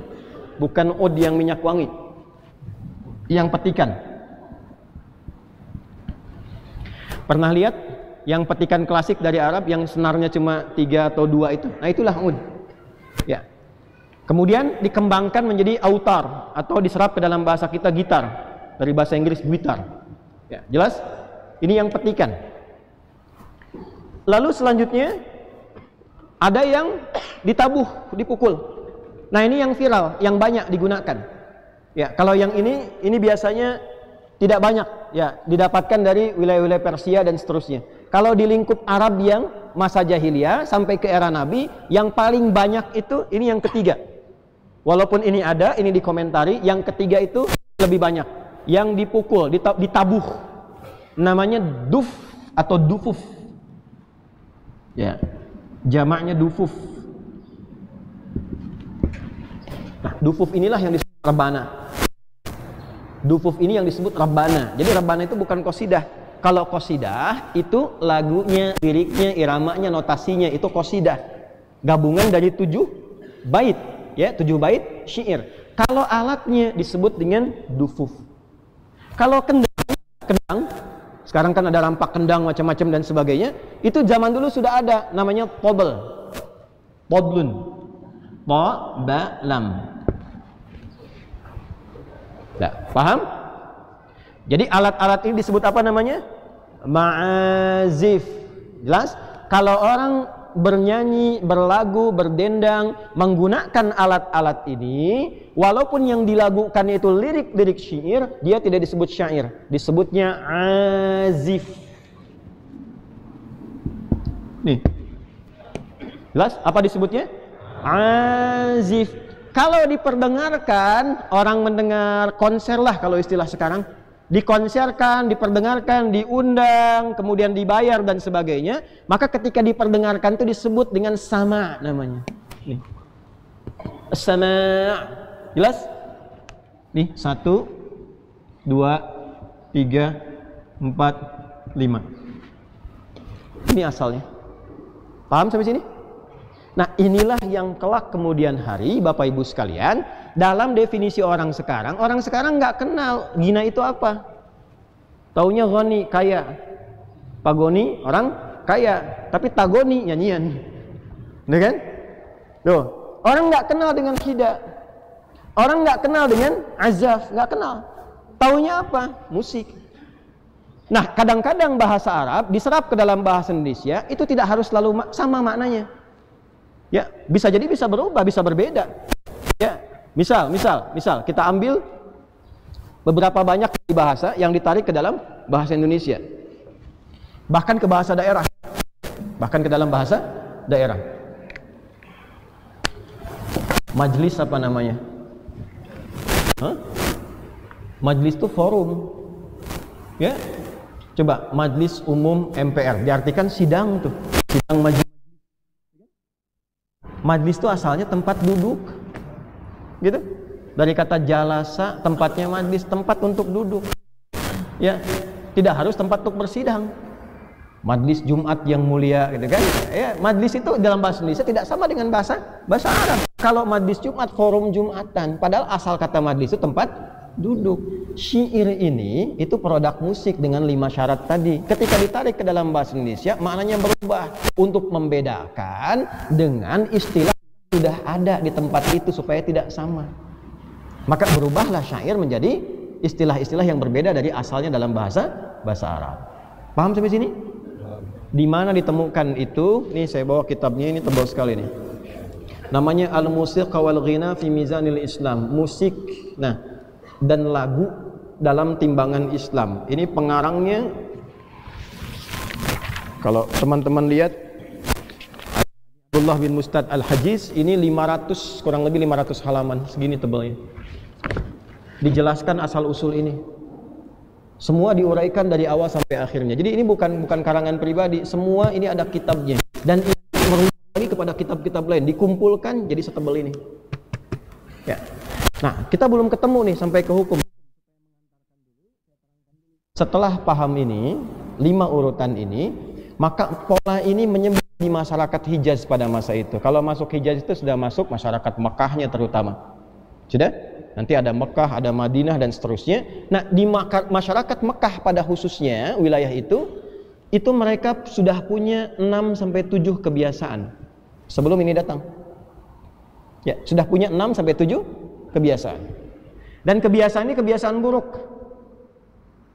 Bukan ud yang minyak wangi. Yang petikan. Pernah lihat yang petikan klasik dari Arab yang senarnya cuma 3 atau 2 itu? Nah, itulah ud. Ya. Kemudian dikembangkan menjadi autar atau diserap ke dalam bahasa kita gitar, dari bahasa Inggris gitar. Ya, jelas? Ini yang petikan. Lalu selanjutnya ada yang ditabuh, dipukul. Nah, ini yang viral, yang banyak digunakan. Ya, kalau yang ini biasanya tidak banyak, ya, didapatkan dari wilayah-wilayah Persia dan seterusnya. Kalau di lingkup Arab yang masa jahiliyah sampai ke era Nabi, yang paling banyak itu ini yang ketiga. Walaupun ini ada, ini dikomentari, yang ketiga itu lebih banyak. Yang dipukul, ditabuh. Namanya duf atau dufuf. Ya, jamaknya dufuf. Nah, dufuf inilah yang disebut rebana. Dufuf ini yang disebut rebana. Jadi rebana itu bukan qasidah. Kalau qasidah itu lagunya, liriknya, iramanya, notasinya itu qasidah. Gabungan dari 7 bait. Ya, 7 bait syair. Kalau alatnya disebut dengan dufuf. Kalau kendang, sekarang kan ada rampak kendang macam-macam dan sebagainya, itu zaman dulu sudah ada, namanya tobel. Toblun. Po, ba, lam. Nah, paham? Jadi alat-alat ini disebut apa namanya? Ma'azif. Jelas? Kalau orang bernyanyi, berlagu, berdendang, menggunakan alat-alat ini, walaupun yang dilagukan itu lirik-lirik syair, dia tidak disebut syair, disebutnya azif. Nih, jelas apa disebutnya? Azif. Kalau diperdengarkan, orang mendengar konser lah kalau istilah sekarang, dikonserkan, diperdengarkan, diundang, kemudian dibayar dan sebagainya, maka ketika diperdengarkan itu disebut dengan sama namanya. Nih. Sama. Jelas? Nih, 1 2 3 4 5. Ini asalnya. Paham sampai sini? Nah, inilah yang kelak kemudian hari, Bapak Ibu sekalian, dalam definisi orang sekarang nggak kenal ghina itu apa. Taunya ghani, kaya. Pagoni, orang kaya. Tapi tagoni, nyanyian. Benar kan? Tuh, orang nggak kenal dengan khida. Orang nggak kenal dengan azaf, nggak kenal. Taunya apa? Musik. Nah, kadang-kadang bahasa Arab diserap ke dalam bahasa Indonesia itu tidak harus selalu sama maknanya. Ya, bisa jadi bisa berubah, bisa berbeda. Ya, misal kita ambil beberapa banyak bahasa yang ditarik ke dalam bahasa Indonesia. Bahkan ke bahasa daerah. Bahkan ke dalam bahasa daerah. Majlis apa namanya? Hah? Majlis itu forum. Ya. Coba Majlis Umum MPR diartikan sidang tuh. Sidang majlis. Majlis itu asalnya tempat duduk, gitu. Dari kata jalasa, tempatnya majlis, tempat untuk duduk. Ya, tidak harus tempat untuk bersidang. Majlis Jumat yang mulia, gitu kan? Ya, majlis itu dalam bahasa Indonesia tidak sama dengan bahasa Arab. Kalau majlis Jumat, forum Jumatan, padahal asal kata majlis itu tempat duduk. Syair ini itu produk musik dengan 5 syarat tadi. Ketika ditarik ke dalam bahasa Indonesia, maknanya berubah untuk membedakan dengan istilah yang sudah ada di tempat itu supaya tidak sama. Maka berubahlah syair menjadi istilah-istilah yang berbeda dari asalnya dalam bahasa Arab. Paham sampai sini? Di mana ditemukan itu? Nih saya bawa kitabnya, ini tebal sekali nih. Namanya Al-Musiqa wal Ghina fi Mizanil Islam. Musik, dan lagu dalam timbangan Islam. Ini pengarangnya, kalau teman-teman lihat, Abdullah bin Mustad Al-Hajiz. Ini 500, kurang lebih 500 halaman, segini tebalnya. Dijelaskan asal usul ini. Semua diuraikan dari awal sampai akhirnya. Jadi ini bukan karangan pribadi, semua ini ada kitabnya. Dan ini merubah lagi kepada kitab-kitab lain, dikumpulkan jadi setebal ini. Ya. Nah, kita belum ketemu nih sampai ke hukum. Setelah paham ini, 5 urutan ini, maka pola ini menyebar di masyarakat Hijaz pada masa itu. Kalau masuk Hijaz itu sudah masuk masyarakat Mekahnya terutama. Sudah? Nanti ada Mekah, ada Madinah dan seterusnya. Nah, di masyarakat Mekah pada khususnya wilayah itu mereka sudah punya 6 sampai 7 kebiasaan sebelum ini datang. Ya, sudah punya 6 sampai 7 kebiasaan. Dan kebiasaan ini kebiasaan buruk.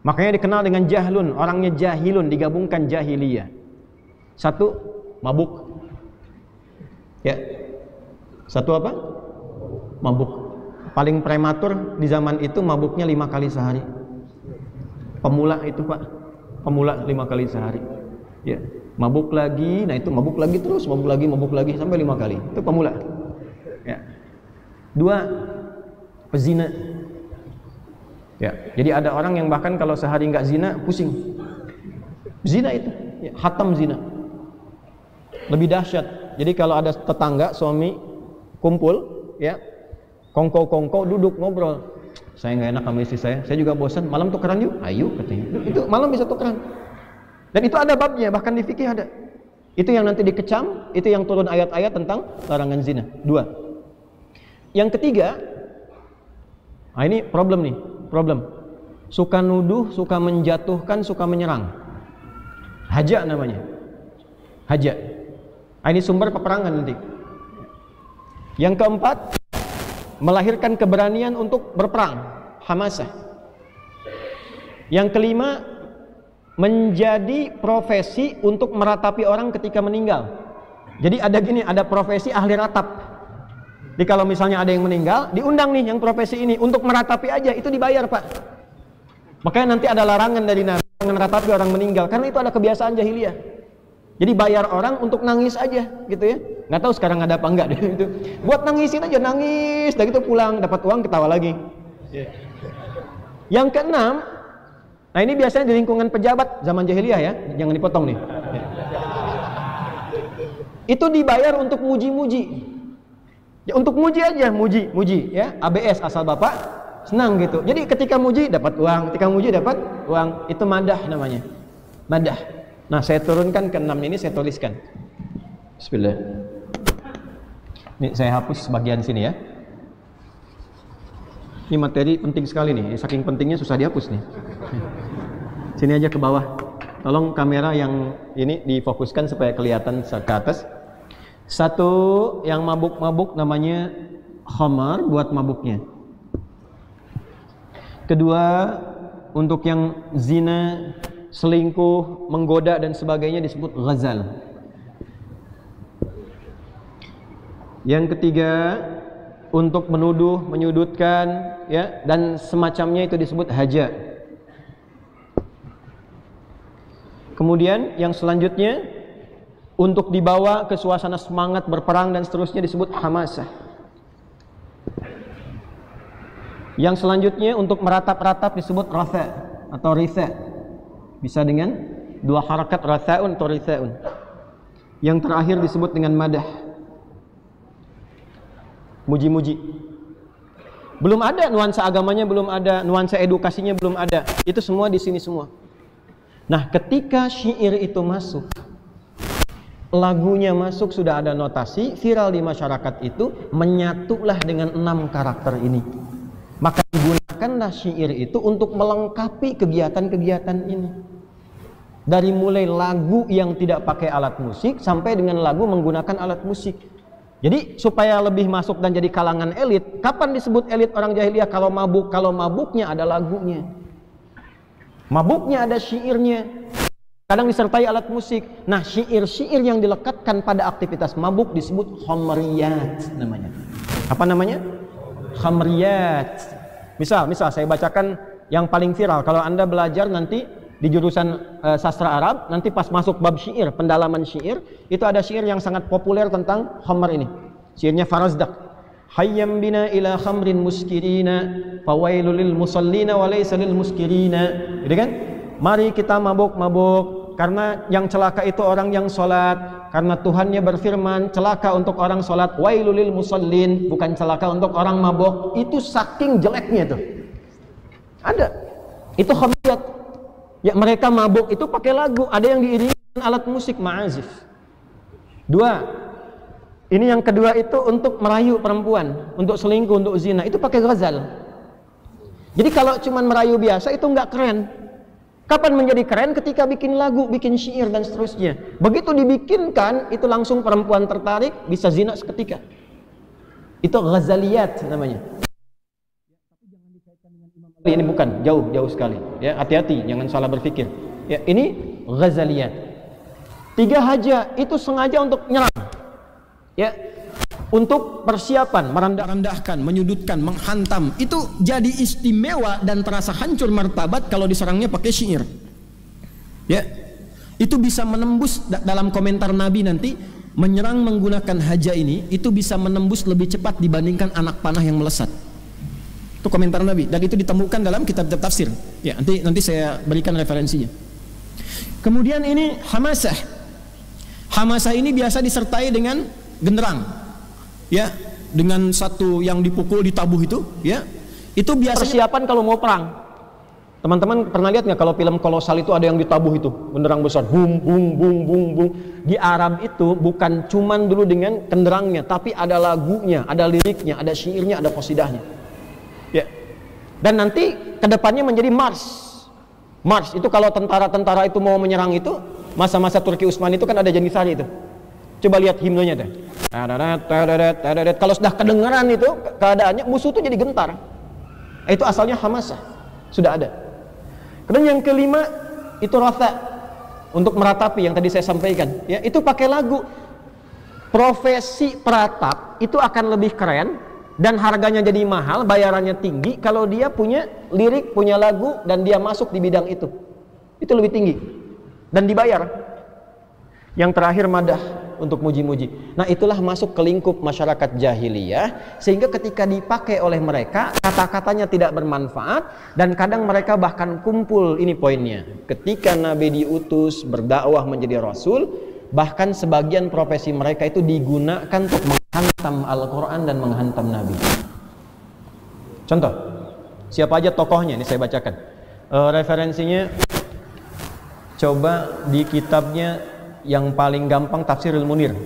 Makanya dikenal dengan jahlun, orangnya jahilun, digabungkan jahiliyah. 1, mabuk. Ya. 1 apa? Mabuk. Paling prematur di zaman itu mabuknya 5 kali sehari. Pemula itu, Pak. Pemula 5 kali sehari. Ya. Mabuk lagi, nah itu mabuk lagi terus, mabuk lagi sampai 5 kali. Itu pemula. Ya. 2, pezina. Ya, jadi ada orang yang bahkan kalau sehari nggak zina pusing. Zina itu, ya, hatam zina. Lebih dahsyat. Jadi kalau ada tetangga suami kumpul, ya, kongko duduk ngobrol. Saya nggak enak sama istri saya juga bosan. Malam tukeran yuk, ayo katanya. Itu malam bisa tukeran. Dan itu ada babnya, bahkan di fikih ada. Itu yang nanti dikecam, itu yang turun ayat-ayat tentang larangan zina. 2. Yang ketiga, nah ini problem. Suka nuduh, suka menjatuhkan, suka menyerang. Haja namanya. Haja. Nah, ini sumber peperangan nanti. Yang keempat, melahirkan keberanian untuk berperang. Hamasah. Yang kelima, menjadi profesi untuk meratapi orang ketika meninggal. Jadi ada profesi ahli ratap. Jadi kalau misalnya ada yang meninggal, diundang nih yang profesi ini untuk meratapi aja, itu dibayar, Pak. Makanya nanti ada larangan dari Nabi jangan meratapi orang meninggal, karena itu ada kebiasaan jahiliyah. Jadi bayar orang untuk nangis aja, gitu ya. Nggak tahu sekarang ada apa enggak deh itu. Buat nangisin aja, nangis, dan gitu pulang dapat uang ketawa lagi. Yang keenam, nah ini biasanya di lingkungan pejabat zaman jahiliyah ya, jangan dipotong nih. Itu dibayar untuk muji-muji. Ya, untuk muji aja, muji ya, ABS asal bapak senang gitu. Jadi ketika muji dapat uang, itu madah namanya. Madah. Nah, saya turunkan ke 6 ini, saya tuliskan. Bismillah. Ini saya hapus bagian sini ya. Ini materi penting sekali nih, saking pentingnya susah dihapus nih. Sini aja ke bawah. Tolong kamera yang ini difokuskan supaya kelihatan ke atas. Satu, yang mabuk-mabuk namanya khamar, buat mabuknya. Kedua, untuk yang zina, selingkuh, menggoda dan sebagainya disebut ghazal. Yang ketiga, untuk menuduh, menyudutkan, ya, dan semacamnya itu disebut haja. Kemudian yang selanjutnya, untuk dibawa ke suasana semangat berperang dan seterusnya disebut hamasah. Yang selanjutnya untuk meratap-ratap disebut ratha atau ritha. Bisa dengan dua harakat, rathaun atau rithaun. Yang terakhir disebut dengan madah. Muji-muji. Belum ada nuansa agamanya, belum ada nuansa edukasinya, belum ada. Itu semua di sini semua. Nah, ketika syair itu masuk, lagunya masuk, sudah ada notasi viral di masyarakat itu, menyatulah dengan 6 karakter ini. Maka gunakanlah syair itu untuk melengkapi kegiatan-kegiatan ini. Dari mulai lagu yang tidak pakai alat musik sampai dengan lagu menggunakan alat musik. Jadi supaya lebih masuk dan jadi kalangan elit. Kapan disebut elit orang jahiliyah? Kalau mabuk. Kalau mabuknya ada lagunya, mabuknya ada syairnya, kadang disertai alat musik. Nah, syair-syair yang dilekatkan pada aktivitas mabuk disebut khamriyat namanya. Apa namanya? Khamriyat. Misal saya bacakan yang paling viral. Kalau Anda belajar nanti di jurusan sastra Arab, nanti pas masuk bab syair, pendalaman syair, itu ada syair yang sangat populer tentang khamr ini. Syairnya Farazdak. Hayyam bina ila khamrin muskirina, fawailul lil musallina wa laysa lil muskirina. Gitu kan? Mari kita mabuk-mabuk, karena yang celaka itu orang yang sholat. Karena Tuhannya berfirman, celaka untuk orang sholat, wailul lil musallin, bukan celaka untuk orang mabuk. Itu saking jeleknya tuh. Ada. Itu khamriyat. Ya, mereka mabuk itu pakai lagu, ada yang diiringi dengan alat musik ma'azif. Dua, ini yang kedua itu untuk merayu perempuan, untuk selingkuh, untuk zina, itu pakai ghazal. Jadi kalau cuman merayu biasa itu nggak keren. Kapan menjadi keren? Ketika bikin lagu, bikin syair dan seterusnya. Begitu dibikinkan, itu langsung perempuan tertarik, bisa zina seketika. Itu ghazaliyat namanya. Ini bukan, jauh sekali. Ya, hati-hati, jangan salah berpikir. Ya, ini ghazaliyat. 3 haja itu sengaja untuk nyerang. Ya, untuk persiapan, merendahkan, menyudutkan, menghantam. Itu jadi istimewa dan terasa hancur martabat kalau diserangnya pakai syair. Ya, itu bisa menembus dalam komentar Nabi nanti, menyerang menggunakan haja ini itu bisa menembus lebih cepat dibandingkan anak panah yang melesat. Itu komentar Nabi dan itu ditemukan dalam kitab-kitab tafsir. Ya, nanti saya berikan referensinya. Kemudian ini hamasah. Hamasah ini biasa disertai dengan genderang. Ya, dengan satu yang dipukul, ditabuh itu, ya. Itu biasanya persiapan kalau mau perang. Teman-teman pernah lihat nggak kalau film kolosal itu ada yang ditabuh itu, genderang besar, bung bung bung bung bung. Di Arab itu bukan cuman dulu dengan genderangnya, tapi ada lagunya, ada liriknya, ada syairnya, ada qasidahnya. Ya. Dan nanti kedepannya menjadi mars. Mars itu kalau tentara-tentara itu mau menyerang itu, masa-masa Turki Utsmani itu kan ada Janisari itu. Coba lihat himnonya deh. Kalau sudah kedengaran itu keadaannya, musuh itu jadi gentar. Itu asalnya hamasah. Sudah ada. Kemudian yang kelima itu ratha, untuk meratapi yang tadi saya sampaikan. Ya, itu pakai lagu. Profesi peratap itu akan lebih keren dan harganya jadi mahal, bayarannya tinggi kalau dia punya lirik, punya lagu dan dia masuk di bidang itu. Itu lebih tinggi dan dibayar. Yang terakhir madah, untuk muji-muji. Nah, itulah masuk ke lingkup masyarakat jahiliyah, sehingga ketika dipakai oleh mereka kata-katanya tidak bermanfaat dan kadang mereka bahkan kumpul. Ini poinnya, ketika Nabi diutus berdakwah menjadi Rasul, bahkan sebagian profesi mereka itu digunakan untuk menghantam Al-Quran dan menghantam Nabi. Contoh, siapa aja tokohnya? Ini saya bacakan referensinya. Coba di kitabnya yang paling gampang, Tafsirul Munir.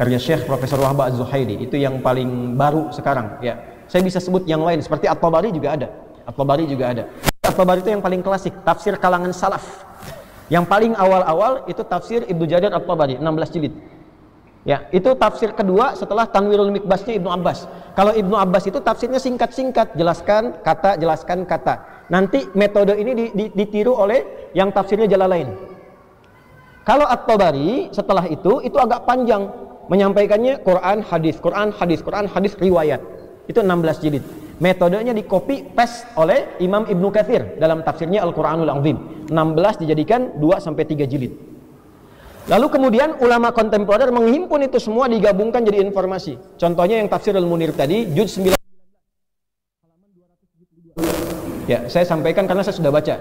karya Syekh Profesor Wahbah Az-Zuhaili, itu yang paling baru sekarang ya. Saya bisa sebut yang lain seperti At-Tabari juga ada. At-Tabari juga ada. At-Tabari itu yang paling klasik, tafsir kalangan salaf. Yang paling awal-awal itu tafsir Ibnu Jarir At-Tabari 16 jilid. Ya, itu tafsir kedua setelah Tanwirul Mikbasnya Ibnu Abbas. Kalau Ibnu Abbas itu tafsirnya singkat-singkat, jelaskan kata. Nanti metode ini ditiru oleh yang tafsirnya Jalalain. Kalau At-Tabari setelah itu agak panjang, menyampaikannya Quran, hadis, riwayat. Itu 16 jilid. Metodenya di copy paste oleh Imam Ibnu Katsir dalam tafsirnya Al-Qur'anul Azim. 16 dijadikan 2-3 jilid. Lalu kemudian ulama kontemporer menghimpun itu semua, digabungkan jadi informasi. Contohnya yang tafsir Al-Munir tadi, juz 9 halaman 272. Ya, saya sampaikan karena saya sudah baca.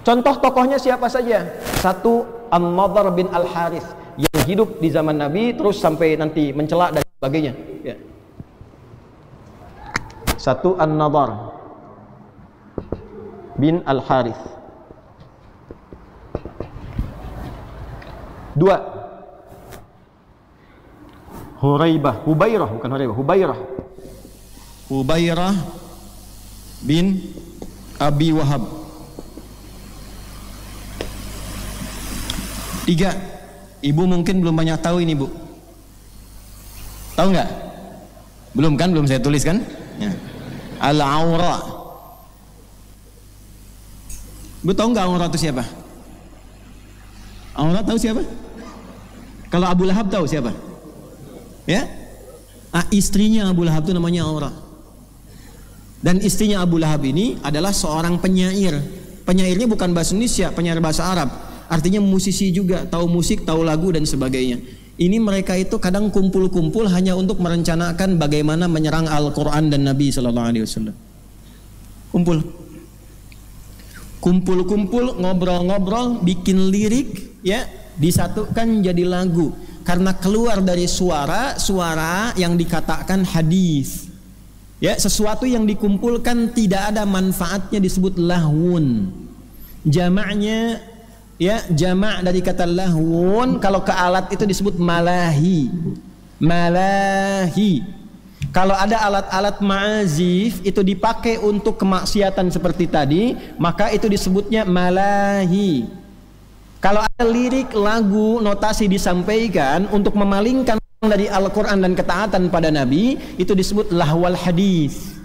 Contoh tokohnya siapa saja? Satu, An-Nadhr bin Al-Harith yang hidup di zaman Nabi terus sampai nanti mencela dan sebagainya. Ya. Satu, An-Nadhr bin Al-Harith. Dua, Hubairah bin Abi Wahab. Tiga, ibu mungkin belum banyak tahu ini, Bu. Tahu nggak? Belum kan? Belum saya tulis kan? Ya. Al-Awra. Bu tahu nggak Awra itu siapa? Awra tahu siapa? Kalau Abu Lahab tahu siapa? Ya? Istrinya Abu Lahab itu namanya Awra. Dan istrinya Abu Lahab ini adalah seorang penyair. Penyairnya bukan bahasa Indonesia, penyair bahasa Arab. Artinya musisi juga, tahu musik, tahu lagu dan sebagainya. Ini mereka itu kadang kumpul-kumpul hanya untuk merencanakan bagaimana menyerang Al-Quran dan Nabi SAW. Kumpul-kumpul, ngobrol-ngobrol, bikin lirik, ya, disatukan jadi lagu. Karena keluar dari suara yang dikatakan hadis. Ya, sesuatu yang dikumpulkan tidak ada manfaatnya disebut lahwun. Jamaknya, ya, jamak dari kata lahwun, kalau ke alat itu disebut malahi. Kalau ada alat-alat ma'azif itu dipakai untuk kemaksiatan seperti tadi, maka itu disebutnya malahi. Kalau ada lirik, lagu, notasi disampaikan untuk memalingkan dari Al-Quran dan ketaatan pada Nabi, itu disebut lahwal hadis.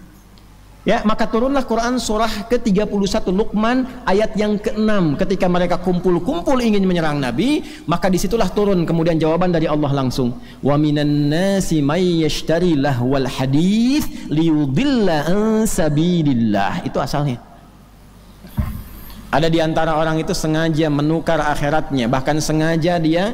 Ya, maka turunlah Quran surah ke-31 Luqman ayat yang ke-6. Ketika mereka kumpul-kumpul ingin menyerang Nabi, maka disitulah turun kemudian jawaban dari Allah langsung. Wa minan nasi may yashtari lahwal hadits liyudilla an sabilillah. Itu asalnya. Ada di antara orang itu sengaja menukar akhiratnya, bahkan sengaja dia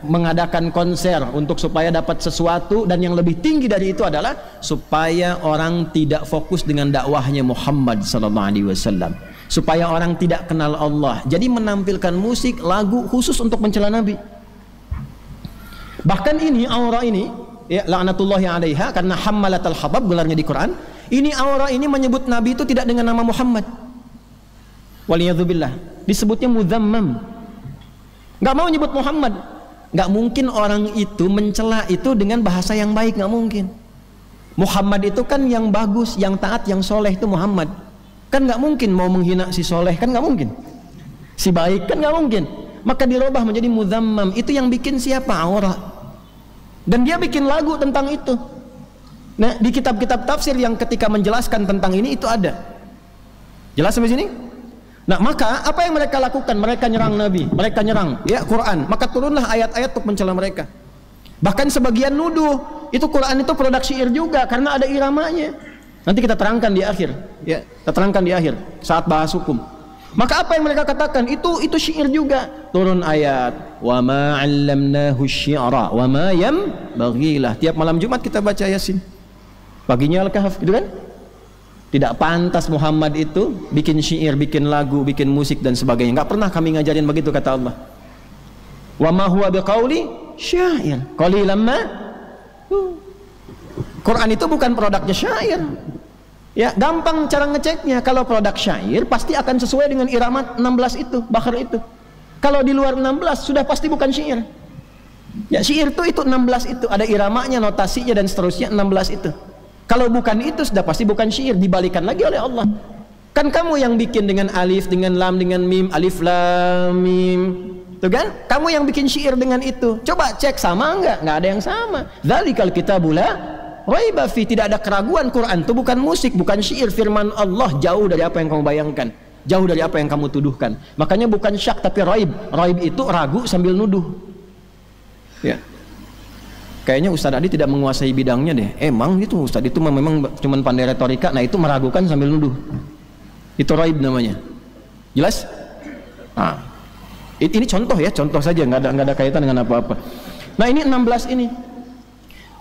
mengadakan konser untuk supaya dapat sesuatu, dan yang lebih tinggi dari itu adalah supaya orang tidak fokus dengan dakwahnya Muhammad SAW, supaya orang tidak kenal Allah. Jadi menampilkan musik, lagu khusus untuk mencela Nabi. Bahkan ini Awra ini, ya, laknatullahi alaiha, karena hammalatul habab gelarnya di Quran. Ini Awra ini menyebut Nabi itu tidak dengan nama Muhammad. Waliyadzubillah, disebutnya mudzammam. Nggak mau nyebut Muhammad. Nggak mungkin orang itu mencela itu dengan bahasa yang baik, nggak mungkin. Muhammad itu kan yang bagus, yang taat, yang soleh, itu Muhammad. Kan nggak mungkin mau menghina si soleh, kan nggak mungkin. Si baik kan nggak mungkin. Maka dirubah menjadi mudzammam. Itu yang bikin siapa? Awra. Dan dia bikin lagu tentang itu. Nah, di kitab-kitab tafsir yang ketika menjelaskan tentang ini itu ada. Jelas sampai sini? Nah, maka apa yang mereka lakukan? Mereka nyerang Nabi, mereka nyerang ya Quran. Maka turunlah ayat-ayat untuk mencela mereka. Bahkan sebagian nuduh itu Quran itu produk syair juga karena ada iramanya. Nanti kita terangkan di akhir, ya, kita terangkan di akhir saat bahas hukum. Maka apa yang mereka katakan? Itu syair juga. Turun ayat, wa ma 'allamnahu syi'ra wa ma yambaghilah. Tiap malam Jumat kita baca Yasin. Paginya Al-Kahf, gitu kan? Tidak pantas Muhammad itu bikin syair, bikin lagu, bikin musik dan sebagainya. Enggak pernah kami ngajarin begitu, kata Allah. Wa ma huwa biqauli syair. Qalilan ma. Quran itu bukan produknya syair. Ya, gampang cara ngeceknya. Kalau produk syair pasti akan sesuai dengan irama 16 itu, Bakar itu. Kalau di luar 16 sudah pasti bukan syair. Ya, syair itu 16 itu, ada iramanya, notasinya dan seterusnya 16 itu. Kalau bukan itu sudah pasti bukan syair, dibalikan lagi oleh Allah. Kan kamu yang bikin dengan alif, dengan lam, dengan mim, alif lam mim. Tuh kan? Kamu yang bikin syair dengan itu. Coba cek sama enggak? Enggak ada yang sama. Dzalikal kitabul la raiba fi, tidak ada keraguan. Quran itu bukan musik, bukan syair, firman Allah, jauh dari apa yang kamu bayangkan, jauh dari apa yang kamu tuduhkan. Makanya bukan syak tapi raib. Raib itu ragu sambil nuduh. Ya. Kayaknya Ustadz Adi tidak menguasai bidangnya deh. Emang itu Ustadz itu memang cuma pandai retorika. Nah itu meragukan sambil nuduh. Itu raib namanya. Jelas? Nah, ini contoh ya, contoh saja, nggak ada kaitan dengan apa-apa. Nah ini 16 ini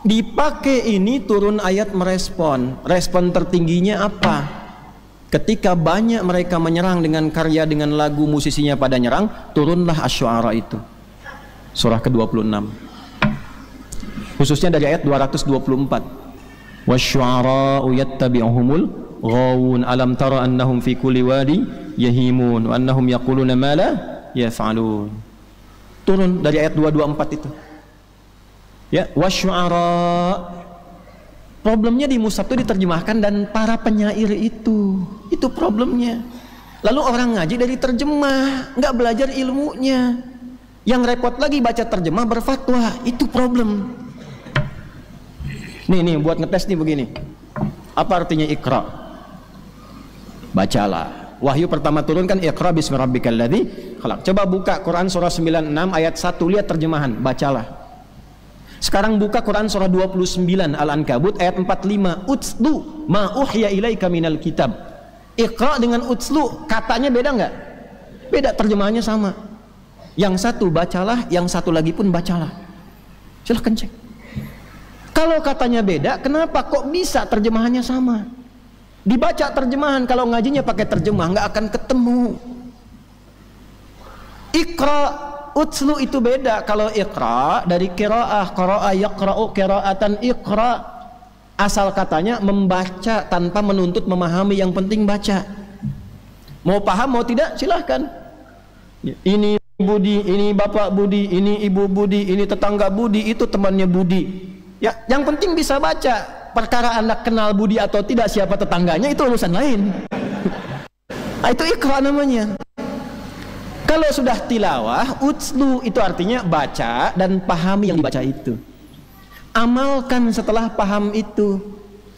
dipakai, ini turun ayat merespon. Respon tertingginya apa? Ketika banyak mereka menyerang dengan karya, dengan lagu, musisinya pada nyerang, turunlah Asy-Syu'ara itu, surah ke-26, khususnya dari ayat 224. Wasy-syu'ara'u yattabi'uhumul ghawun alam tara annahum fi kulli wadi yahimun wa annahum yaquluna ma la yaf'alun. Turun dari ayat 224 itu. Ya, wasyu'ara. Problemnya di mushaf itu diterjemahkan dan para penyair itu problemnya. Lalu orang ngaji dari terjemah, nggak belajar ilmunya. Yang repot lagi baca terjemah berfatwa, itu problem. Nih buat ngetes nih begini. Apa artinya Iqra? Bacalah. Wahyu pertama turun kan Iqra bismi rabbikal ladzi khalaq. Coba buka Quran surah 96 ayat 1, lihat terjemahan, bacalah. Sekarang buka Quran surah 29 Al-Ankabut ayat 45. Utslu ma uhya ilaika minal kitab. Iqra dengan utslu katanya beda nggak? Beda, terjemahannya sama. Yang satu bacalah, yang satu lagi pun bacalah. Silahkan cek. Kalau katanya beda, kenapa kok bisa terjemahannya sama? Dibaca terjemahan, kalau ngajinya pakai terjemah nggak akan ketemu. Iqra, utslu itu beda. Kalau iqra dari qiraah, qara'a yaqra'u qira'atan iqra, asal katanya membaca tanpa menuntut memahami, yang penting baca. Mau paham mau tidak silahkan. Ini Budi, ini bapak Budi, ini ibu Budi, ini tetangga Budi, itu temannya Budi. Ya, yang penting bisa baca. Perkara Anda kenal Budi atau tidak, siapa tetangganya, itu urusan lain. Itu iqra namanya. Kalau sudah tilawah, utslu itu artinya baca dan pahami yang dibaca itu. Amalkan setelah paham itu.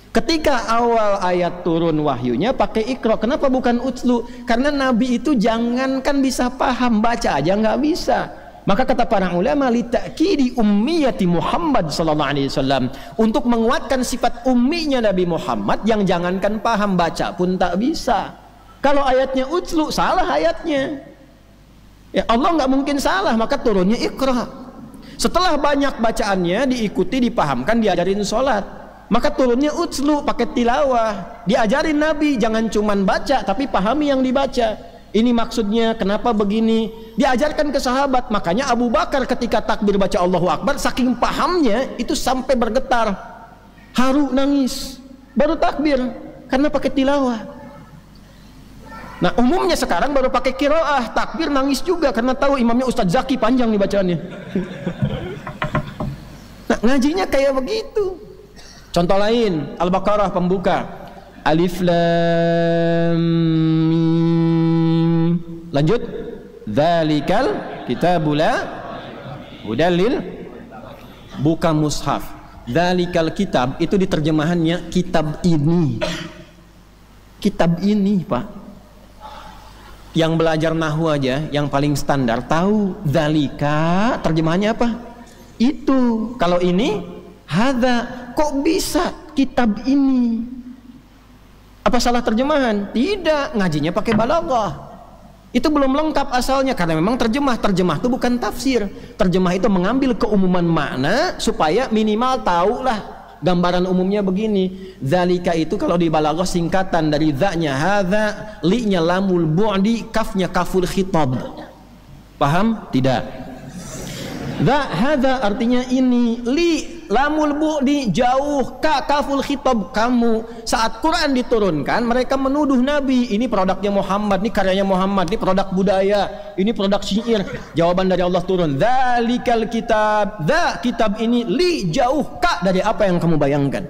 Ketika awal ayat turun wahyunya pakai iqra, kenapa bukan utslu? Karena Nabi itu jangankan bisa paham, baca aja nggak bisa. Maka kata para ulama, li ta'kidi ummiyati Muhammad sallallahu alaihi wasallam, untuk menguatkan sifat umminya Nabi Muhammad yang jangankan paham, baca pun tak bisa. Kalau ayatnya utslu, salah ayatnya. Ya Allah nggak mungkin salah, maka turunnya iqra. Setelah banyak bacaannya diikuti, dipahamkan, diajarin sholat, maka turunnya utslu, pakai tilawah. Diajarin Nabi jangan cuman baca tapi pahami yang dibaca. Ini maksudnya, kenapa begini, diajarkan ke sahabat. Makanya Abu Bakar ketika takbir baca Allahu Akbar, saking pahamnya itu sampai bergetar, haru, nangis, baru takbir karena pakai tilawah. Nah umumnya sekarang baru pakai qiraah, takbir nangis juga karena tahu imamnya Ustadz Zaki panjang nih bacaannya. Nah ngajinya kayak begitu. Contoh lain, Al-Baqarah pembuka, Alif Lam Mim. Lanjut, dzalikal kitabul la hudalil. Buka mushaf. Dzalikal kitab itu diterjemahannya kitab ini. Kitab ini, Pak. Yang belajar nahwu aja, yang paling standar tahu dzalika terjemahannya apa? Itu. Kalau ini hadza, kok bisa kitab ini? Apa salah terjemahan? Tidak, ngajinya pakai balaghah. Itu belum lengkap asalnya, karena memang terjemah itu bukan tafsir. Terjemah itu mengambil keumuman makna supaya minimal tahulah gambaran umumnya begini. Dzalika itu kalau di balaghah singkatan dari dzanya hadza, li-nya lamul bu'di, kafnya kaful khitab. Paham? Tidak. Dza hadza artinya ini, li lamul bu'di jauh, ka kaful khitab kamu. Saat Quran diturunkan, mereka menuduh Nabi, ini produknya Muhammad, ini karyanya Muhammad, ini produk budaya, ini produk syair. Jawaban dari Allah turun, dzalikal kitab, kitab ini li jauh ka dari apa yang kamu bayangkan.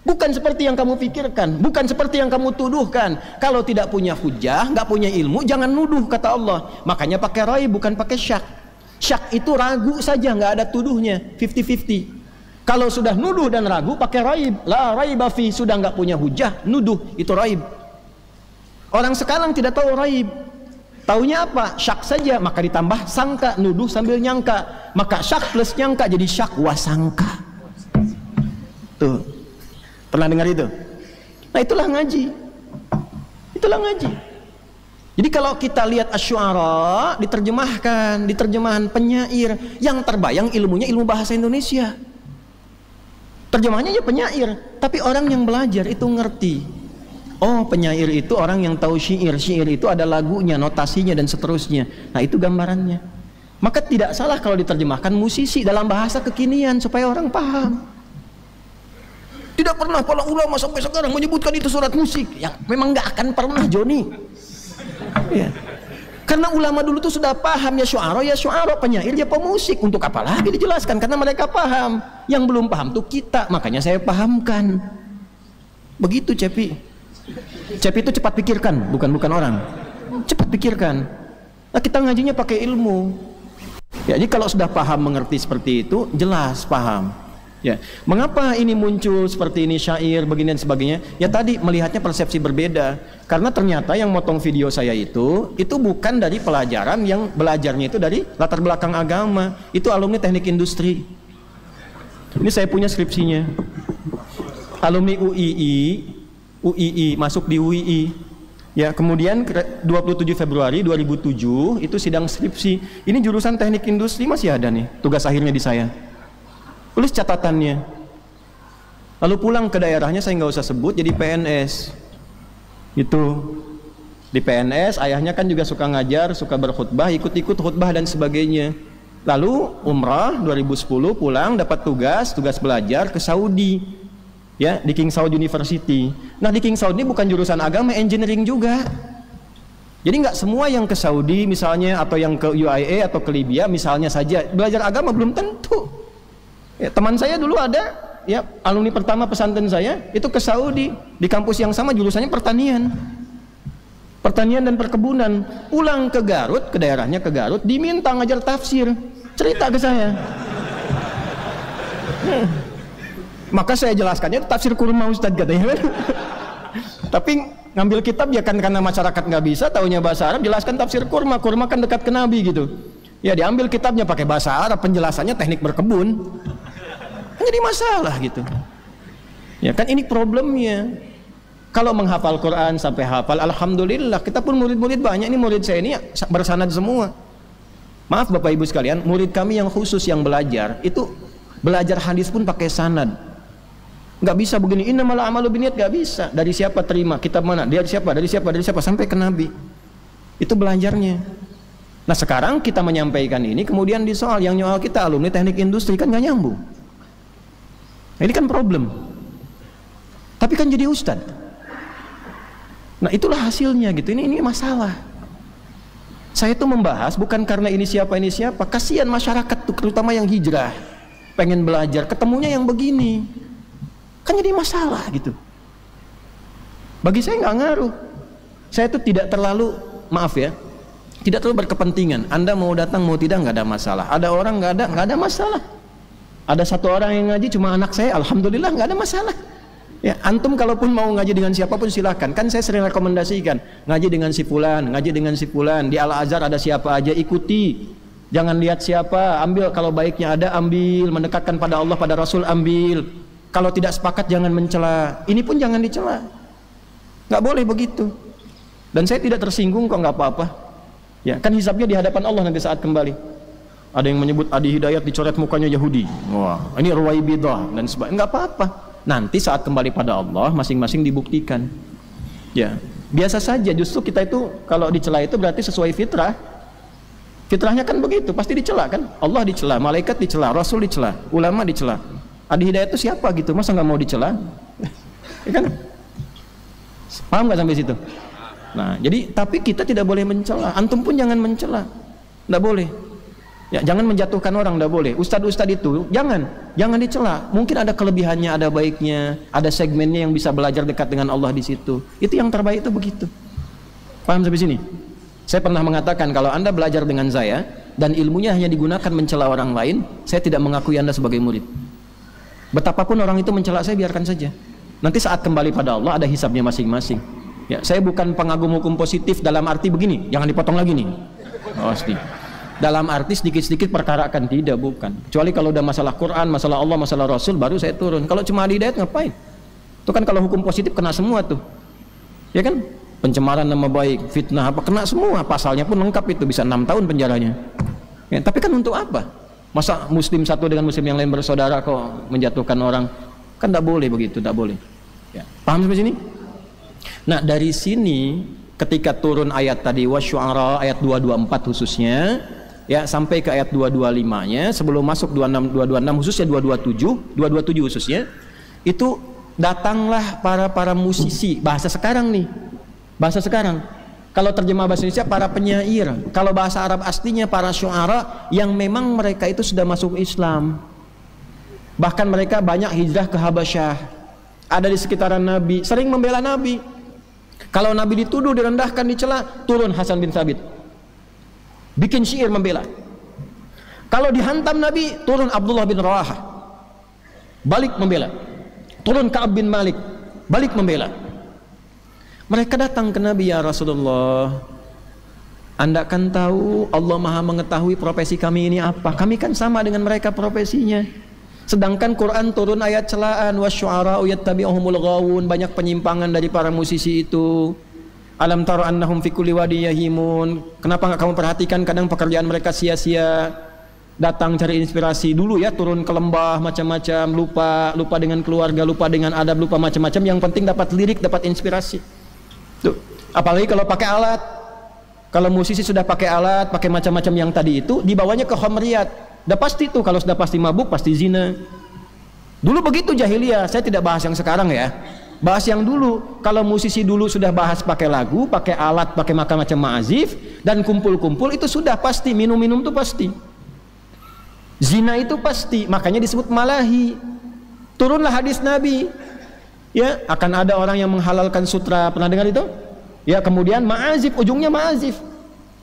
Bukan seperti yang kamu pikirkan, bukan seperti yang kamu tuduhkan. Kalau tidak punya hujah, nggak punya ilmu, jangan nuduh, kata Allah. Makanya pakai raib, bukan pakai syak. Syak itu ragu saja, nggak ada tuduhnya, 50-50. Kalau sudah nuduh dan ragu, pakai raib. La raiba fi, sudah nggak punya hujah, nuduh, itu raib. Orang sekarang tidak tahu raib. Taunya apa? Syak saja, maka ditambah sangka, nuduh sambil nyangka. Maka syak plus nyangka jadi syak wasangka. Tuh, pernah dengar itu? Nah, itulah ngaji. Itulah ngaji. Jadi kalau kita lihat Asy-Syu'ara diterjemahkan, di terjemahan penyair, yang terbayang ilmunya ilmu bahasa Indonesia. Terjemahannya aja penyair, tapi orang yang belajar itu ngerti. Oh, penyair itu orang yang tahu syair. Syair itu ada lagunya, notasinya dan seterusnya. Nah, itu gambarannya. Maka tidak salah kalau diterjemahkan musisi dalam bahasa kekinian supaya orang paham. Tidak pernah para ulama sampai sekarang menyebutkan itu surat musik. Yang memang nggak akan pernah, Joni. Ya. Karena ulama dulu tuh sudah paham, ya syu'ara, penyair, ya pemusik. Untuk apa lagi dijelaskan? Karena mereka paham. Yang belum paham tuh kita. Makanya saya pahamkan. Begitu, Cepi. Cepi itu cepat pikirkan, bukan orang. Cepat pikirkan. Nah, kita ngajinya pakai ilmu. Ya, jadi kalau sudah paham mengerti seperti itu, jelas paham. Ya, mengapa ini muncul seperti ini syair begini dan sebagainya? Ya tadi melihatnya persepsi berbeda. Karena ternyata yang motong video saya itu bukan dari pelajaran, yang belajarnya itu dari latar belakang agama. Itu alumni teknik industri. Ini saya punya skripsinya. Alumni UII masuk di UII. Ya, kemudian 27 Februari 2007 itu sidang skripsi. Ini jurusan teknik industri masih ada nih, tugas akhirnya di saya. Tulis catatannya. Lalu pulang ke daerahnya, saya nggak usah sebut, jadi PNS. Itu di PNS, ayahnya kan juga suka ngajar, suka berkhutbah, ikut-ikut khutbah dan sebagainya. Lalu umrah 2010 pulang, dapat tugas belajar ke Saudi. Ya, di King Saud University. Nah, di King Saud ini bukan jurusan agama, engineering juga. Jadi nggak semua yang ke Saudi misalnya, atau yang ke UIA atau ke Libya misalnya saja belajar agama, belum tentu. Ya, teman saya dulu ada, ya alumni pertama pesantren saya itu ke Saudi, di kampus yang sama jurusannya pertanian dan perkebunan. Pulang ke Garut, ke daerahnya ke Garut, diminta ngajar tafsir, cerita ke saya. Maka saya jelaskannya tafsir kurma Ustadz, katanya. Tapi ngambil kitab ya kan, karena masyarakat nggak bisa taunya bahasa Arab, jelaskan tafsir kurma kan dekat ke Nabi gitu. Ya diambil kitabnya pakai bahasa Arab, penjelasannya teknik berkebun. Jadi masalah gitu. Ya kan, ini problemnya. Kalau menghafal Quran sampai hafal, alhamdulillah. Kita pun murid-murid banyak, ini murid saya ini bersanad semua. Maaf Bapak Ibu sekalian, murid kami yang khusus yang belajar itu belajar hadis pun pakai sanad. Nggak bisa begini, innamal a'malu binniyat, nggak bisa. Dari siapa terima, kitab mana, dari siapa sampai ke Nabi. Itu belajarnya. Nah, sekarang kita menyampaikan ini, kemudian di soal yang nyoal kita alumni teknik industri, kan nggak nyambung. Nah, ini kan problem. Tapi kan jadi ustadz. Nah, itulah hasilnya gitu. Ini masalah. Saya tuh membahas bukan karena ini siapa. Kasihan masyarakat tuh, terutama yang hijrah, pengen belajar, ketemunya yang begini. Kan jadi masalah gitu. Bagi saya nggak ngaruh. Saya tuh tidak terlalu, maaf ya, tidak terlalu berkepentingan. Anda mau datang mau tidak nggak ada masalah. Ada orang nggak ada masalah. Ada satu orang yang ngaji cuma anak saya, alhamdulillah nggak ada masalah. Ya, antum kalaupun mau ngaji dengan siapapun silakan. Kan saya sering rekomendasikan ngaji dengan si fulan, di Al-Azhar ada siapa aja, ikuti. Jangan lihat siapa, ambil kalau baiknya ada, ambil, mendekatkan pada Allah, pada Rasul, ambil. Kalau tidak sepakat jangan mencela. Ini pun jangan dicela. Nggak boleh begitu. Dan saya tidak tersinggung kok, nggak apa-apa. Ya, kan hisabnya di hadapan Allah nanti saat kembali. Ada yang menyebut Adi Hidayat dicoret mukanya Yahudi. Wah, ini Ruwaibidah dan sebagainya. Enggak apa-apa. Nanti saat kembali pada Allah masing-masing dibuktikan. Ya, biasa saja. Justru kita itu kalau dicela itu berarti sesuai fitrah. Fitrahnya kan begitu, pasti dicela kan? Allah dicela, malaikat dicela, Rasul dicela, ulama dicela. Adi Hidayat itu siapa gitu? Masa nggak mau dicela? Ya kan? Paham nggak sampai situ? Nah, jadi tapi kita tidak boleh mencela. Antum pun jangan mencela. Nggak boleh. Ya, jangan menjatuhkan orang, nggak boleh. Ustadz itu jangan dicela. Mungkin ada kelebihannya, ada baiknya, ada segmennya yang bisa belajar dekat dengan Allah di situ. Itu yang terbaik itu begitu. Paham sampai sini? Saya pernah mengatakan kalau Anda belajar dengan saya dan ilmunya hanya digunakan mencela orang lain, saya tidak mengakui Anda sebagai murid. Betapapun orang itu mencela saya, biarkan saja. Nanti saat kembali pada Allah ada hisabnya masing-masing. Ya, saya bukan pengagum hukum positif dalam arti begini, jangan dipotong lagi nih. Pasti. Dalam arti sedikit-sedikit perkarakan, tidak, bukan. Kecuali kalau udah masalah Quran, masalah Allah, masalah Rasul, baru saya turun. Kalau cuma Adi Hidayat ngapain? Itu kan kalau hukum positif kena semua tuh. Ya kan? Pencemaran nama baik, fitnah apa, kena semua. Pasalnya pun lengkap itu, bisa 6 tahun penjaranya. Ya, tapi kan untuk apa? Masa muslim satu dengan muslim yang lain bersaudara kok menjatuhkan orang? Kan tidak boleh begitu, tidak boleh. Ya. Paham sampai sini? Nah, dari sini ketika turun ayat tadi wasyu'ara ayat 224 khususnya, ya sampai ke ayat 225-nya, sebelum masuk 226 khususnya 227 khususnya, itu datanglah para musisi, bahasa sekarang nih. Bahasa sekarang. Kalau terjemah bahasa Indonesia para penyair, kalau bahasa Arab aslinya para syu'ara yang memang mereka itu sudah masuk Islam. Bahkan mereka banyak hijrah ke Habasyah, ada di sekitaran Nabi, sering membela Nabi. Kalau Nabi dituduh, direndahkan, dicela, turun Hasan bin Thabit, bikin syair membela. Kalau dihantam Nabi, turun Abdullah bin Rawahah, balik membela. Turun Ka'ab bin Malik, balik membela. Mereka datang ke Nabi, ya Rasulullah, Anda kan tahu Allah Maha mengetahui profesi kami ini apa. Kami kan sama dengan mereka profesinya. Sedangkan Quran turun ayat celaan, wasyu'ara'u yattabi'uhumul ghawun, banyak penyimpangan dari para musisi itu. Alam tara annahum fi kulli wadi yahimun. Kenapa enggak kamu perhatikan kadang pekerjaan mereka sia-sia. Datang cari inspirasi dulu ya, turun ke lembah macam-macam, lupa dengan keluarga, lupa dengan adab, lupa macam-macam. Yang penting dapat lirik, dapat inspirasi. Tuh. Apalagi kalau pakai alat. Kalau musisi sudah pakai alat, pakai macam-macam yang tadi itu, dibawanya ke khamriyat. Udah pasti tuh, kalau sudah pasti mabuk, pasti zina. Dulu begitu jahiliyah. Saya tidak bahas yang sekarang ya. Bahas yang dulu. Kalau musisi dulu sudah bahas pakai lagu, pakai alat, pakai macam-macam ma'azif, dan kumpul-kumpul, itu sudah pasti. Minum-minum itu pasti. Zina itu pasti. Makanya disebut malahi. Turunlah hadis Nabi. Ya, akan ada orang yang menghalalkan sutra. Pernah dengar itu? Ya, kemudian ma'azif, ujungnya ma'azif.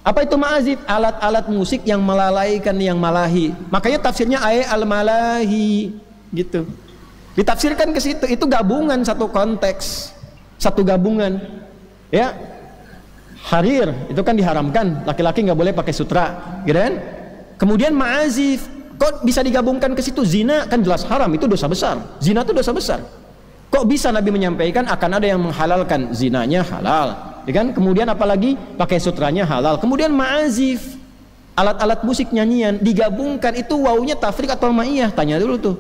Apa itu ma'azif? Alat-alat musik yang melalaikan, yang malahi. Makanya tafsirnya ayat al-malahi gitu. Ditafsirkan ke situ. Itu gabungan satu konteks, satu gabungan. Ya, harir itu kan diharamkan, laki-laki nggak boleh pakai sutra, gitu kan? Kemudian ma'azif, kok bisa digabungkan ke situ? Zina kan jelas haram, itu dosa besar. Zina itu dosa besar. Kok bisa Nabi menyampaikan akan ada yang menghalalkan zinanya halal? Ya kan? Kemudian apalagi pakai sutranya halal. Kemudian ma'azif, alat-alat musik nyanyian digabungkan, itu wawunya tafrik atau ma'iyah? Tanya dulu tuh.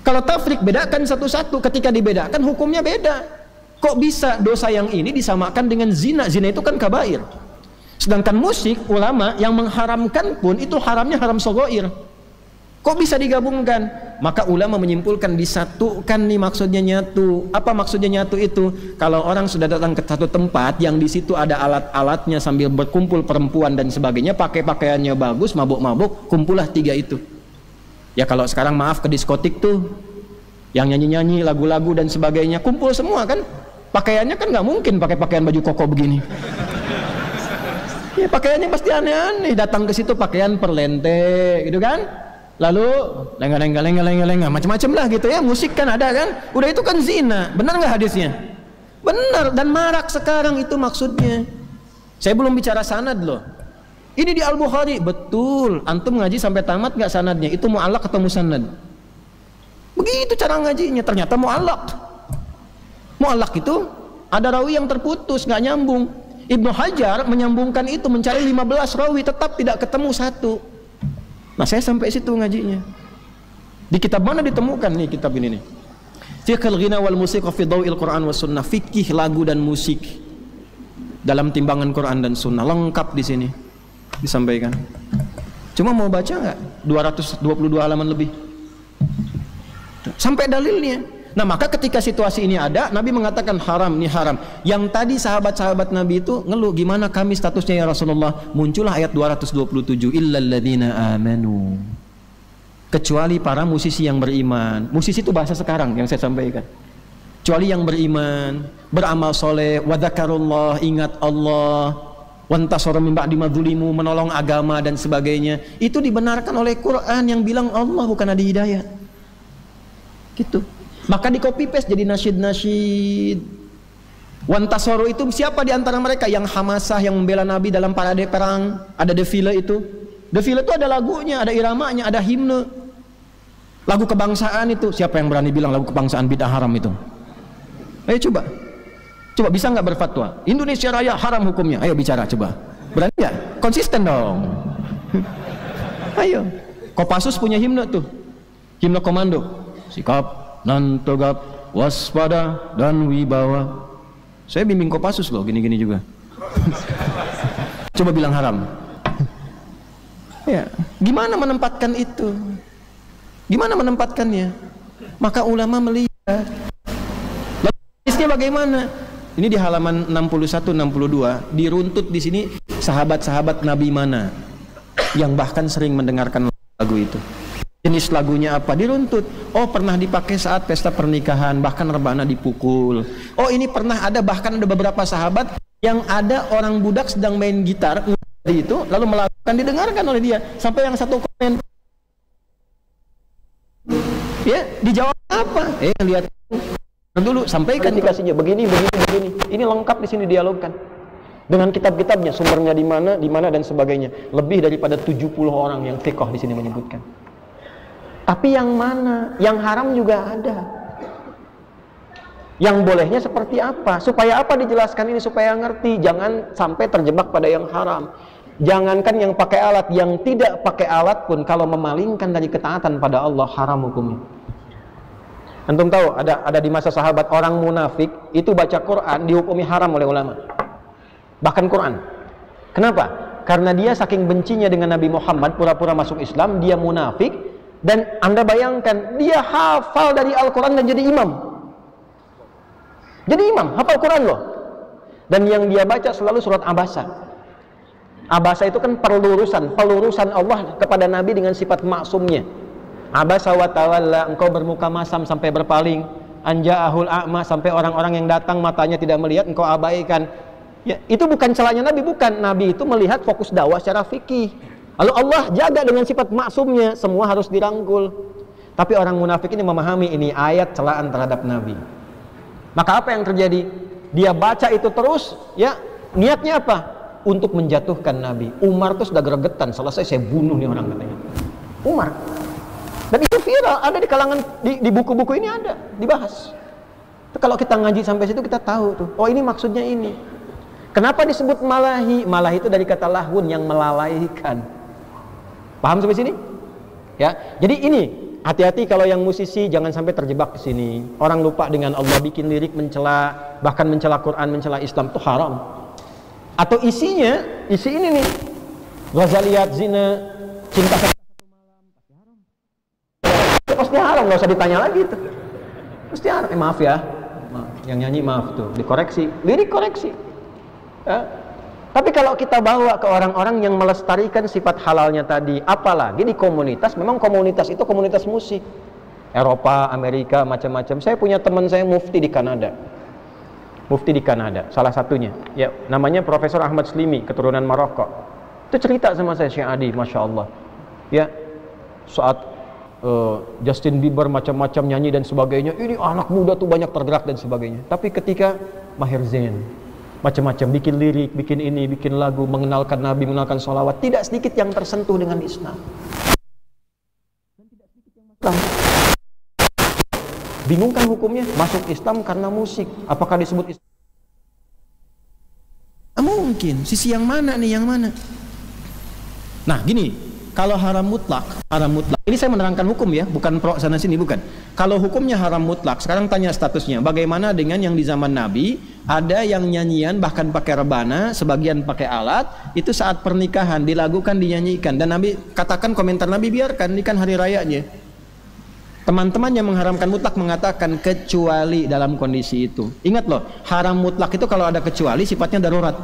Kalau tafrik bedakan satu-satu, ketika dibedakan hukumnya beda. Kok bisa dosa yang ini disamakan dengan zina? Zina itu kan kabair. Sedangkan musik, ulama yang mengharamkan pun itu haramnya haram shaghair. Kok bisa digabungkan? Maka ulama menyimpulkan disatukan nih, maksudnya nyatu. Apa maksudnya nyatu itu? Kalau orang sudah datang ke satu tempat yang di situ ada alat-alatnya sambil berkumpul perempuan dan sebagainya, pakai pakaiannya bagus, mabuk-mabuk, kumpullah tiga itu. Ya kalau sekarang maaf ke diskotik tuh, yang nyanyi-nyanyi lagu-lagu dan sebagainya, kumpul semua kan? Pakaiannya kan nggak mungkin pakai pakaian baju koko begini. Ya pakaiannya pasti aneh-aneh. Datang ke situ pakaian perlente, gitu kan? Lalu lenga macam-macam lah gitu ya. Musik kan ada kan, udah itu kan zina. Benar nggak hadisnya? Benar, dan marak sekarang itu maksudnya. Saya belum bicara sanad loh. Ini di Al-Bukhari, betul. Antum ngaji sampai tamat nggak sanadnya? Itu mu'allaq atau musannad? Begitu cara ngajinya. Ternyata mu'allaq. Mu'allaq itu ada rawi yang terputus, nggak nyambung. Ibnu Hajar menyambungkan itu, mencari 15 rawi, tetap tidak ketemu satu. Nah saya sampai situ ngajinya. Di kitab mana ditemukan nih kitab ini nih? Fiqhul ghina wal musik fi dhawil Quran was sunnah. Fikih lagu dan musik dalam timbangan Quran dan sunnah, lengkap di sini disampaikan. Cuma mau baca nggak? 222 halaman lebih. Sampai dalilnya. Nah, maka ketika situasi ini ada, Nabi mengatakan haram, ini haram. Yang tadi sahabat-sahabat Nabi itu ngeluh, gimana kami statusnya ya Rasulullah? Muncullah ayat 227, illal ladzina amanu. Kecuali para musisi yang beriman. Musisi itu bahasa sekarang yang saya sampaikan. Kecuali yang beriman, beramal soleh, wa dzakarullah, ingat Allah, wantasara min ba'di madzulimu, menolong agama dan sebagainya. Itu dibenarkan oleh Quran yang bilang Allah bukan ada hidayah. Gitu. Maka di copy paste jadi nasyid-nasyid. Wantasoro itu siapa di antara mereka yang hamasah, yang membela Nabi dalam parade perang, ada defile itu. Defile itu ada lagunya, ada iramanya, ada himne. Lagu kebangsaan itu, siapa yang berani bilang lagu kebangsaan bid'ah haram itu? Ayo coba. Coba bisa nggak berfatwa? Indonesia Raya haram hukumnya. Ayo bicara coba. Berani ya? Konsisten dong. Ayo. Kopassus punya himne tuh. Himne komando. Sikap, nan tegap, waspada dan wibawa. Saya bimbing Kopassus loh, gini-gini juga. Coba bilang haram. Ya, gimana menempatkan itu? Gimana menempatkannya? Maka ulama melihat. Hadisnya bagaimana? Ini di halaman 61 62 diruntut di sini sahabat-sahabat Nabi mana yang bahkan sering mendengarkan lagu itu. Jenis lagunya apa? Diruntut. Oh, pernah dipakai saat pesta pernikahan, bahkan rebana dipukul. Oh, ini pernah ada, bahkan ada beberapa sahabat yang ada orang budak sedang main gitar itu, lalu melakukan, didengarkan oleh dia. Sampai yang satu komen, ya, dijawab apa? Lihat dulu, sampaikan dikasihnya begini. Ini lengkap di sini dialogkan dengan kitab-kitabnya, sumbernya di mana dan sebagainya. Lebih daripada 70 orang yang fiqh di sini menyebutkan. Tapi yang mana? Yang haram juga ada. Yang bolehnya seperti apa? Supaya apa dijelaskan ini? Supaya ngerti. Jangan sampai terjebak pada yang haram. Jangankan yang pakai alat, yang tidak pakai alat pun kalau memalingkan dari ketaatan pada Allah, haram hukumnya. Antum tahu ada di masa sahabat orang munafik itu baca Quran dihukumi haram oleh ulama. Bahkan Quran. Kenapa? Karena dia saking bencinya dengan Nabi Muhammad, pura-pura masuk Islam, dia munafik. Dan Anda bayangkan, dia hafal dari Al-Quran dan jadi imam. Jadi imam, hafal Quran loh. Dan yang dia baca selalu surat Abasa. Abasa itu kan pelurusan Allah kepada Nabi dengan sifat maksumnya. Abasa wa tawalla, engkau bermuka masam sampai berpaling. Anja'ahul a'ma, sampai orang-orang yang datang matanya tidak melihat, engkau abaikan. Ya, itu bukan celahnya Nabi, bukan. Nabi itu melihat fokus dakwah secara fikih. Lalu Allah jaga dengan sifat maksumnya, semua harus dirangkul. Tapi orang munafik ini memahami ini ayat celaan terhadap Nabi. Maka apa yang terjadi? Dia baca itu terus, ya, niatnya apa? Untuk menjatuhkan Nabi. Umar tuh sudah gregetan, selesai saya bunuh nih orang, katanya. Umar. Dan itu viral, ada di kalangan, di buku-buku ini ada, dibahas. Kalau kita ngaji sampai situ kita tahu tuh, oh ini maksudnya ini. Kenapa disebut malahi? Malahi itu dari kata lahun, yang melalaikan. Paham sampai sini? Ya. Jadi ini, hati-hati kalau yang musisi jangan sampai terjebak di sini. Orang lupa dengan Allah, bikin lirik mencela, bahkan mencela Quran, mencela Islam, itu haram. Atau isi ini nih. Ghazaliyat, zina, cinta satu malam, pasti haram. Itu pasti haram, nggak usah ditanya lagi itu. Pasti haram. Maaf ya. Yang nyanyi maaf tuh, dikoreksi. Lirik koreksi. Ya. Tapi kalau kita bawa ke orang-orang yang melestarikan sifat halalnya tadi, apalagi di komunitas, memang komunitas itu komunitas musik. Eropa, Amerika, macam-macam. Saya punya teman saya mufti di Kanada. Mufti di Kanada, salah satunya. Ya, namanya Profesor Ahmad Slimi, keturunan Maroko. Itu cerita sama saya, Syekh Adi, Masya Allah. Ya, saat Justin Bieber macam-macam nyanyi dan sebagainya, ini anak muda tuh banyak tergerak dan sebagainya. Tapi ketika Maher Zain, macam-macam, bikin lirik, bikin ini, bikin lagu, mengenalkan Nabi, mengenalkan sholawat, tidak sedikit yang tersentuh dengan Islam. Dan tidak sedikit yang Islam. Bingung kan hukumnya? Masuk Islam karena musik. Apakah disebut Islam? Mungkin. Sisi yang mana nih, yang mana? Nah, gini. Kalau haram mutlak. Ini saya menerangkan hukum ya, bukan pro sana sini, bukan. Kalau hukumnya haram mutlak, sekarang tanya statusnya. Bagaimana dengan yang di zaman Nabi, ada yang nyanyian bahkan pakai rebana, sebagian pakai alat, itu saat pernikahan dilakukan, dinyanyikan. Dan Nabi katakan, komentar Nabi, biarkan, ini kan hari rayanya. Teman-teman yang mengharamkan mutlak mengatakan kecuali dalam kondisi itu. Ingat loh, haram mutlak itu kalau ada kecuali sifatnya darurat.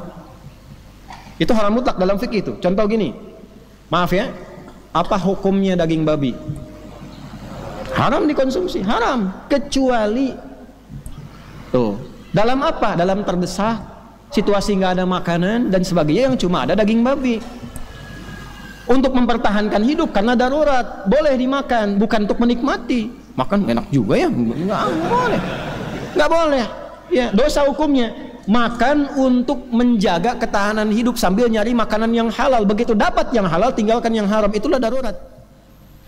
Itu haram mutlak dalam fikih itu. Contoh gini, maaf ya, apa hukumnya daging babi? Haram dikonsumsi, haram, kecuali tuh. Dalam apa? Dalam terdesak, situasi nggak ada makanan dan sebagainya, yang cuma ada daging babi. Untuk mempertahankan hidup karena darurat, boleh dimakan, bukan untuk menikmati. Makan enak juga ya, nggak boleh, nggak boleh. Ya, dosa hukumnya. Makan untuk menjaga ketahanan hidup sambil nyari makanan yang halal. Begitu dapat yang halal, tinggalkan yang haram. Itulah darurat.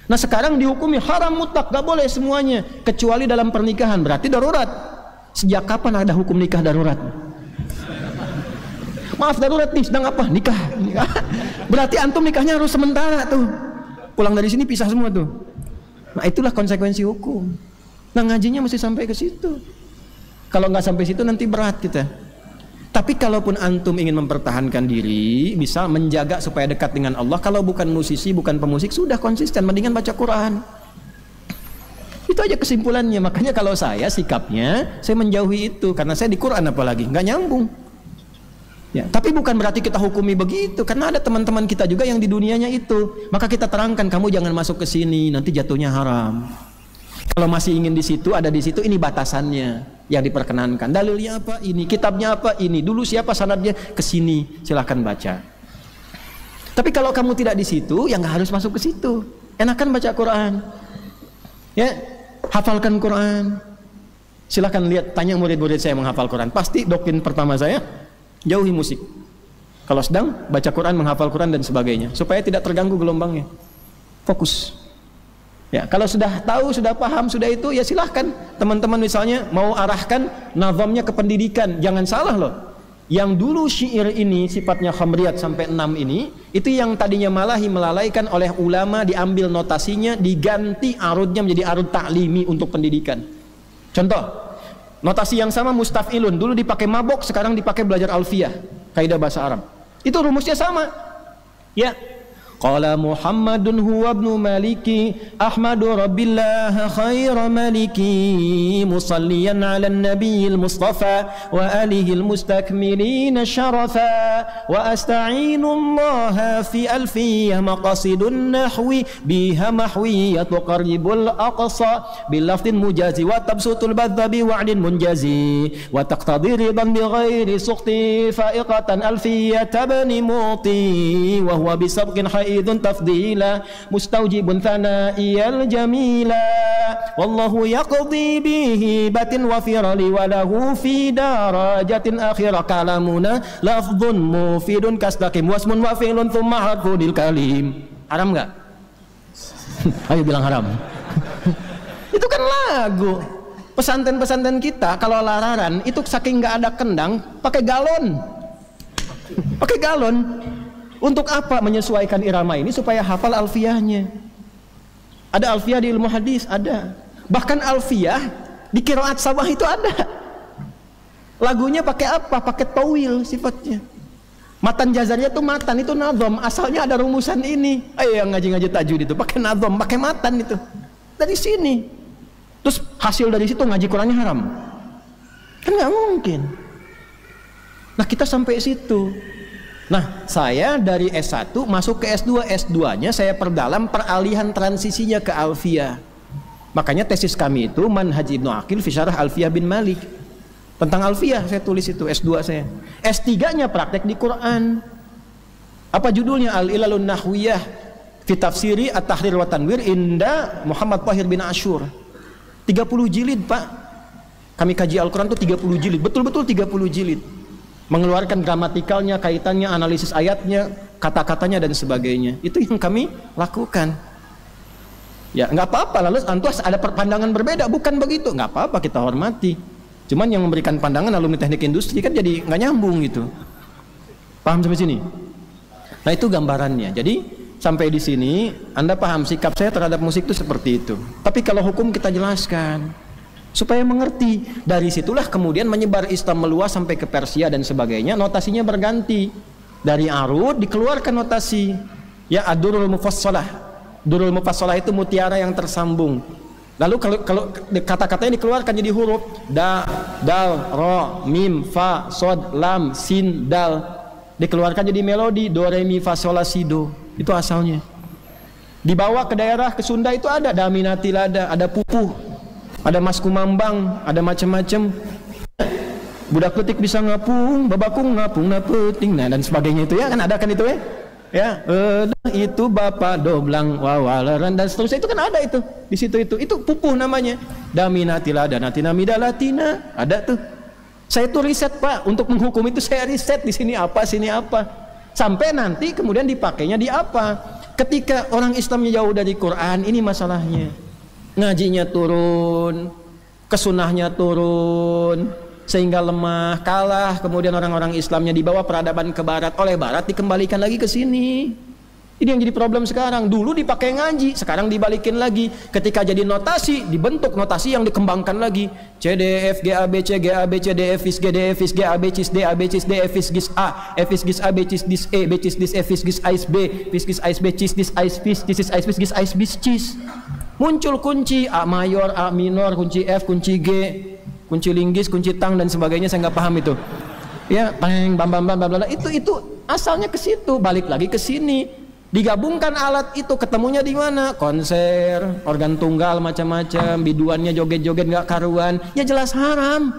Nah sekarang dihukumi haram mutlak, gak boleh semuanya kecuali dalam pernikahan, berarti darurat. Sejak kapan ada hukum nikah darurat? Maaf, darurat nih, sedang apa? Nikah. Berarti antum nikahnya harus sementara tuh. Pulang dari sini pisah semua tuh. Nah itulah konsekuensi hukum. Nah ngajinya mesti sampai ke situ. Kalau nggak sampai situ nanti berat kita. Tapi kalaupun antum ingin mempertahankan diri, bisa menjaga supaya dekat dengan Allah, kalau bukan musisi, bukan pemusik, sudah konsisten, mendingan baca Quran. Itu aja kesimpulannya. Makanya kalau saya sikapnya, saya menjauhi itu, karena saya di Quran apalagi, nggak nyambung. Ya, tapi bukan berarti kita hukumi begitu, karena ada teman-teman kita juga yang di dunianya itu. Maka kita terangkan, kamu jangan masuk ke sini, nanti jatuhnya haram. Kalau masih ingin di situ, ada di situ, ini batasannya yang diperkenankan. Dalilnya apa? Ini. Kitabnya apa? Ini. Dulu siapa sanadnya? Ke sini. Silahkan baca. Tapi kalau kamu tidak di situ, ya nggak harus masuk ke situ. Enakan baca Quran. Ya, hafalkan Quran. Silahkan lihat, tanya murid-murid saya menghafal Quran. Pasti doktrin pertama saya, jauhi musik. Kalau sedang baca Quran, menghafal Quran dan sebagainya, supaya tidak terganggu gelombangnya. Fokus. Ya, kalau sudah tahu, sudah paham, sudah itu, ya silahkan. Teman-teman misalnya mau arahkan nazamnya ke pendidikan, jangan salah loh. Yang dulu syair ini sifatnya khamriyat sampai 6 ini, itu yang tadinya malahi melalaikan oleh ulama, diambil notasinya, diganti arudnya menjadi arud taklimi untuk pendidikan. Contoh, notasi yang sama mustaf'ilun, dulu dipakai mabok, sekarang dipakai belajar alfiyah, kaidah bahasa Arab. Itu rumusnya sama. Ya. Qala Muhammadun huwa ibnu Maliki Ahmadu Rabbillah khaira maliki musalliyan ala nabiyil mustafa wa alihil mustakmilin syarafa wa asta'inu Allah fi alfiyah maqasidun nahwi biha mahwiyah tuqarribul aqsa bilafdin mujazi wa tabsutul badha bi wa'din munjazi wa taqtadi ridan bi ghairi suqti fa'iqatan alfiyah tabni muti wa huwa bisabqin idun tafdila mustaujibun thana'iyal jamila wallahu yaqdi bihi batin wa firali walahu fi darajatin akhirah kalamuna lafdhun mufidun kastaqim wasmun wa fi'lun thumma harfudil kalim. Haram nggak? Ayo bilang haram. Itu kan lagu. Pesantren-pesantren kita kalau lararan itu saking nggak ada kendang pakai galon. Pakai galon. Untuk apa? Menyesuaikan irama ini supaya hafal alfiyahnya. Ada alfiyah di ilmu hadis, ada. Bahkan alfiyah di qiraat sabah itu ada. Lagunya pakai apa? Pakai tawil sifatnya. Matan jazariyah itu matan, itu nazam. Asalnya ada rumusan ini. Ayo yang ngaji-ngaji tajwid itu pakai nazam, pakai matan itu. Dari sini. Terus hasil dari situ ngaji Qurannya haram. Kan nggak mungkin. Nah kita sampai situ. Nah, saya dari S1 masuk ke S2. S2-nya saya perdalam peralihan transisinya ke Alfiyah. Makanya tesis kami itu Manhaj Ibnu Aqil fi Syarah Alfiyah bin Malik. Tentang Alfiyah saya tulis itu S2 saya. S3-nya praktek di Quran. Apa judulnya? Al-Ilalun Nahwiyah fi Tafsiri At-Tahrir wa Tanwir inda Muhammad Tahir bin Ashur. 30 jilid, Pak. Kami kaji Al-Quran itu 30 jilid. Betul-betul 30 jilid. Mengeluarkan gramatikalnya, kaitannya, analisis ayatnya, kata-katanya dan sebagainya. Itu yang kami lakukan. Ya nggak apa-apa, lalu antus ada pandangan berbeda, bukan begitu, nggak apa-apa, kita hormati. Cuman yang memberikan pandangan alumni teknik industri kan jadi nggak nyambung gitu. Paham sampai sini? Nah itu gambarannya. Jadi sampai di sini Anda paham sikap saya terhadap musik itu seperti itu. Tapi kalau hukum kita jelaskan supaya mengerti. Dari situlah kemudian menyebar Islam meluas sampai ke Persia dan sebagainya. Notasinya berganti. Dari arud dikeluarkan notasi. Ya ad-durul mufassalah. Durul mufassalah itu mutiara yang tersambung. Lalu kalau kata-katanya dikeluarkan jadi huruf da, dal, ro, mim, fa, sod, lam, sin, dal, dikeluarkan jadi melodi do, re, mi, fa, sol, la, si, do. Itu asalnya. Dibawa ke daerah ke Sunda itu ada daminati lada, ada pupuh, ada mas kumambang, ada macam-macam. Budak petik bisa ngapung, babakung ngapung na peting, nah dan sebagainya itu ya kan ada kan itu ya. Ya, itu bapak doblang wawalaran dan seterusnya itu kan ada itu di situ itu pupuh namanya daminati lada natina midalatina ada tuh. Saya tuh riset Pak untuk menghukum itu, saya riset di sini apa sampai nanti kemudian dipakainya di apa. Ketika orang Islamnya jauh dari Quran, ini masalahnya ngajinya turun, kesunahnya turun, sehingga lemah, kalah. Kemudian orang-orang Islamnya dibawa peradaban ke barat, oleh barat dikembalikan lagi ke sini. Ini yang jadi problem sekarang. Dulu dipakai ngaji, sekarang dibalikin lagi. Ketika jadi notasi, dibentuk notasi yang dikembangkan lagi. C D F G A B C G A B C D F is G D F is G A B cis D A B cis D F is gis A F is gis A B cis dis E B cis dis F is gis ais B is gis ais B cis dis ais bis cis is ais bis gis ais bis cis. Muncul kunci A mayor, A minor, kunci F, kunci G, kunci linggis, kunci tang dan sebagainya, saya nggak paham itu. Ya, peng, bam bam bam bam, itu asalnya ke situ, balik lagi ke sini. Digabungkan alat itu ketemunya di mana? Konser, organ tunggal macam-macam, biduannya joget-joget nggak karuan, ya jelas haram.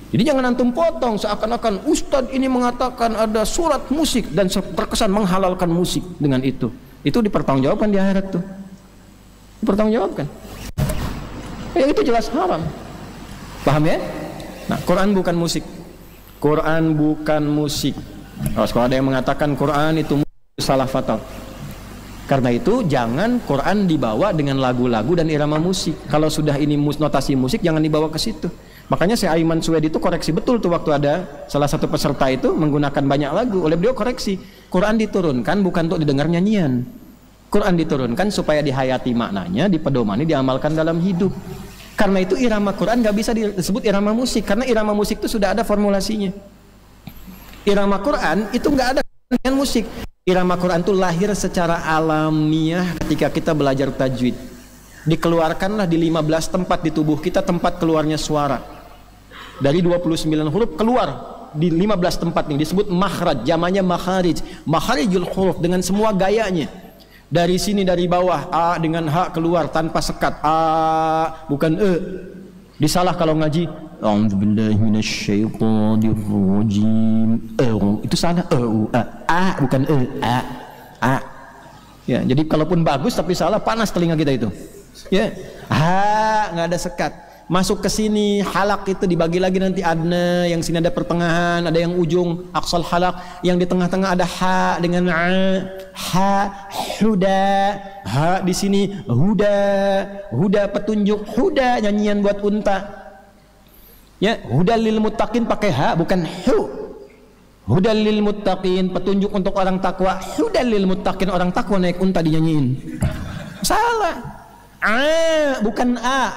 Jadi jangan antum potong seakan-akan Ustadz ini mengatakan ada surat musik dan terkesan menghalalkan musik dengan itu. Itu dipertanggungjawabkan di akhirat tuh. Dipertanggungjawabkan. Ya itu jelas haram. Paham ya? Nah, Quran bukan musik. Quran bukan musik. Kalau ada yang mengatakan Quran itu salah fatal. Karena itu jangan Quran dibawa dengan lagu-lagu dan irama musik. Kalau sudah ini notasi musik jangan dibawa ke situ. Makanya saya Aiman Suwed itu koreksi betul tuh waktu ada salah satu peserta itu menggunakan banyak lagu. Oleh beliau koreksi, Quran diturunkan bukan untuk didengar nyanyian. Quran diturunkan supaya dihayati maknanya, dipedomani, diamalkan dalam hidup. Karena itu irama Quran gak bisa disebut irama musik, karena irama musik itu sudah ada formulasinya. Irama Quran itu nggak ada dengan musik. Irama Quran itu lahir secara alamiah ketika kita belajar tajwid. Dikeluarkanlah di 15 tempat di tubuh kita tempat keluarnya suara. Dari 29 huruf keluar di 15 tempat nih disebut makhraj, jamannya makharij. Makharijul huruf dengan semua gayanya. Dari sini dari bawah A dengan H keluar tanpa sekat. A bukan E. Disalah kalau ngaji. A'udzubillahi minasyaitonirrajim. Itu salah. A bukan E. A. Ya, jadi kalaupun bagus tapi salah panas telinga kita itu. Ya. Ha nggak ada sekat. Masuk ke sini halak itu dibagi lagi nanti adna, yang sini ada pertengahan, ada yang ujung aqsal halak, yang di tengah-tengah ada ha dengan a. Ha huda. Ha di sini huda. Huda petunjuk, huda nyanyian buat unta. Ya, hudal lil muttaqin pakai ha bukan hu. Hudal lil muttaqin petunjuk untuk orang takwa. Hudal lil muttaqin orang takwa naik unta dinyanyiin. Salah. A bukan a.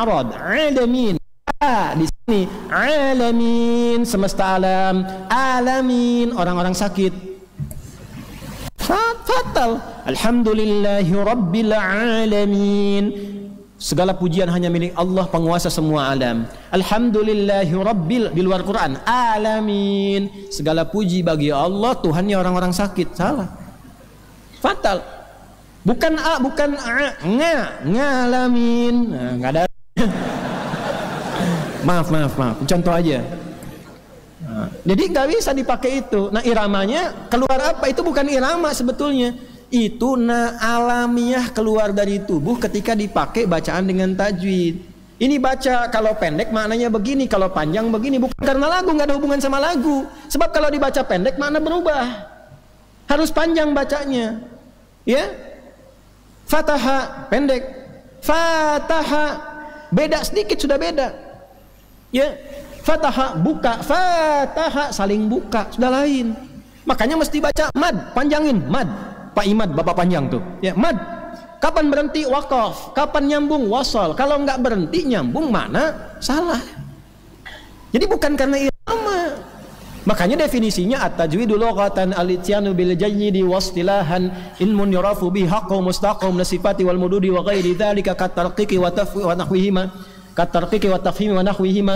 Arad alamin. A di sini alamin semesta alam. Alamin orang-orang sakit. Fatal. Alhamdulillahi rabbil alamin. Segala pujian hanya milik Allah penguasa semua alam. Alhamdulillahi rabbil di luar Quran alamin. Segala puji bagi Allah Tuhannya orang-orang sakit. Salah. Fatal. Bukan a bukan a. Ngalamin. Nah, enggak ada. maaf. Contoh aja. Nah, jadi nggak bisa dipakai itu. Nah, iramanya keluar apa? Itu bukan irama sebetulnya. Itu alamiah keluar dari tubuh ketika dipakai bacaan dengan tajwid. Ini baca kalau pendek maknanya begini, kalau panjang begini, bukan karena lagu, nggak ada hubungan sama lagu. Sebab kalau dibaca pendek makna berubah, harus panjang bacanya. Ya, Fataha pendek, Fataha beda sedikit sudah beda. Ya, Fataha buka, Fataha saling buka sudah lain. Makanya mesti baca mad, panjangin mad. Pak Imad, bapak panjang tuh. Ya, mad. Kapan berhenti? Waqaf. Kapan nyambung? Wasal. Kalau nggak berhenti nyambung mana? Salah. Jadi bukan karena irama. Makanya definisinya at-tajwidu lughatan al-ityanu bil jayyidi wastilahan ilmun yurafu bi haqqu mustaqim nasifati wal mududi wa ghairi dzalika katarqiqi wa nahwihima katarqiqi wa tafhimi wa nahwihima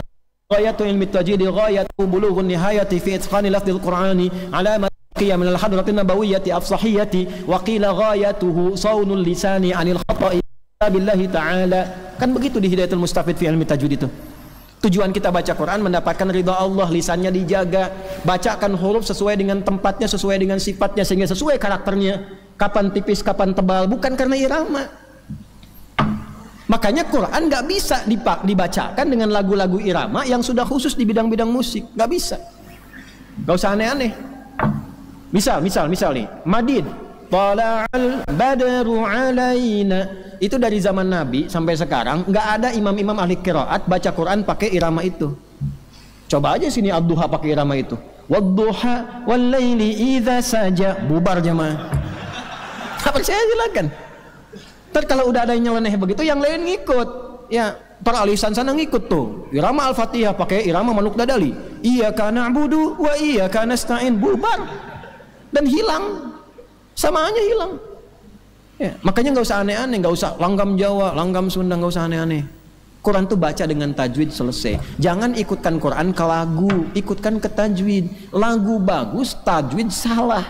ghayatu ilmi at-tajwid ghayatu bulughun nihayati fi itqani lafdhil qur'ani ala ma qiya min al-hadratin nabawiyyati afsahiyati wa qila ghayatuhu sawnul lisani 'anil khata'i billahi ta'ala. Kan begitu di Hidayatul Mustafid fi ilmi tajwid itu. Tujuan kita baca Quran mendapatkan ridha Allah, lisannya dijaga, bacakan huruf sesuai dengan tempatnya, sesuai dengan sifatnya, sehingga sesuai karakternya. Kapan tipis, kapan tebal, bukan karena irama. Makanya Quran nggak bisa dibacakan dengan lagu-lagu irama yang sudah khusus di bidang-bidang musik, nggak bisa. Nggak usah aneh-aneh. Misal nih, Madid, Tala'al badru alaina. Itu dari zaman Nabi sampai sekarang nggak ada imam-imam ahli qiraat baca Quran pakai irama itu. Coba aja sini ad-duha pakai irama itu. Wad-duha wal-laili idza saja, bubar jemaah. Apa saya silakan. Ntar kalau udah ada yang nyeleneh begitu yang lain ngikut. Ya, para alisan sana ngikut tuh. Irama Al-Fatihah pakai irama Manuk Dadali. Iyyaka na'budu wa iyyaka nasta'in, bubar. Dan hilang. Sama aja hilang. Ya, makanya nggak usah aneh-aneh, nggak usah langgam Jawa, langgam Sunda, nggak usah aneh-aneh. Quran tuh baca dengan tajwid selesai. Jangan ikutkan Quran ke lagu, ikutkan ke tajwid. Lagu bagus, tajwid salah.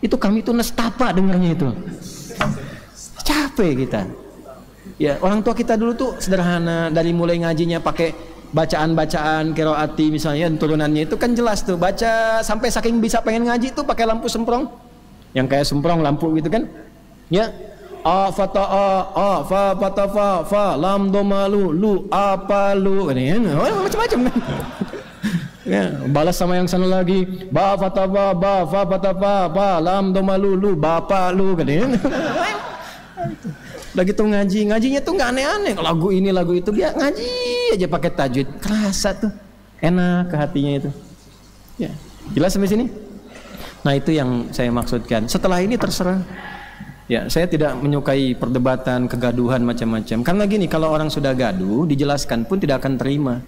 Itu kami tuh nestapa dengarnya itu. Capek kita. Ya, orang tua kita dulu tuh sederhana, dari mulai ngajinya pakai bacaan-bacaan qiraati misalnya turunannya itu kan jelas tuh, baca sampai saking bisa pengen ngaji tuh pakai lampu semprong. Yang kayak semprong lampu gitu kan. Ya. A fata a fa fata fa lam doma lu apa lu ini macam-macam kan. Ya, balas sama yang sana lagi ba fata fa fata fa lam doma lu bapak lu kan. Lagi tuh ngajinya tuh nggak aneh-aneh, lagu ini lagu itu, biar ngaji aja pakai tajwid, kerasa tuh enak ke hatinya itu. Ya, jelas sampai sini. Nah, itu yang saya maksudkan. Setelah ini terserah. Ya, saya tidak menyukai perdebatan, kegaduhan macam-macam. Karena gini, kalau orang sudah gaduh, dijelaskan pun tidak akan terima.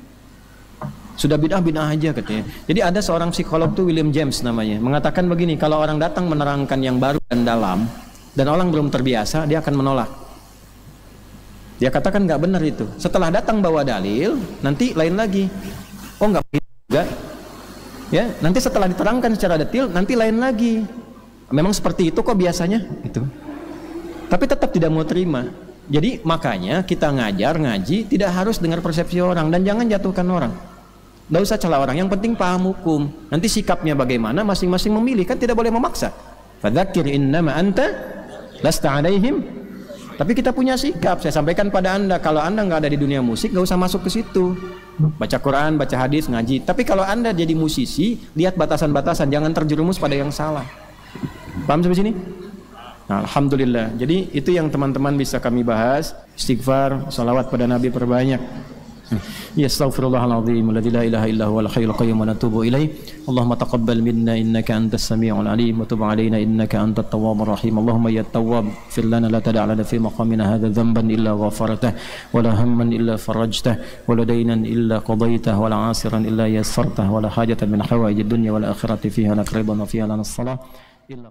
Sudah bid'ah aja katanya. Jadi ada seorang psikolog tuh, William James namanya, mengatakan begini, kalau orang datang menerangkan yang baru dan dalam, dan orang belum terbiasa, dia akan menolak. Dia katakan nggak benar itu. Setelah datang bawa dalil, nanti lain lagi. Oh nggak begitu juga. Ya, nanti setelah diterangkan secara detail, nanti lain lagi. Memang seperti itu kok biasanya, gitu. Tapi tetap tidak mau terima. Jadi makanya kita ngaji tidak harus dengar persepsi orang dan jangan jatuhkan orang. Nggak usah celah orang, yang penting paham hukum. Nanti sikapnya bagaimana masing-masing memilih, kan tidak boleh memaksa. Fadzakir innama anta lasta alaihim. Tapi kita punya sikap. Saya sampaikan pada Anda, kalau Anda nggak ada di dunia musik, nggak usah masuk ke situ. Baca Quran, baca hadis, ngaji. Tapi kalau Anda jadi musisi, lihat batasan-batasan, jangan terjerumus pada yang salah. Paham sampai sini? Nah, alhamdulillah. Jadi itu yang teman-teman bisa kami bahas. Istighfar, salawat pada Nabi perbanyak. Ya astaghfirullahaladzim alladzi la ilaha illa huwal hayyul qayyum wa natubu ilaih. Allahumma taqabbal minna innaka antas samiul alim wa tub alaina innaka antat tawwabur rahim. Allahumma ya tawwab fir lana la tada' lana fi maqamina hadha dhanban illa ghafartah wa la hamman illa farajtah wa la daynan illa qadaitah wa la 'asiran illa yassartah wa la hajatan min hawaijid dunya wal akhirati fiha lak ridan wa fiha lana as-salah illa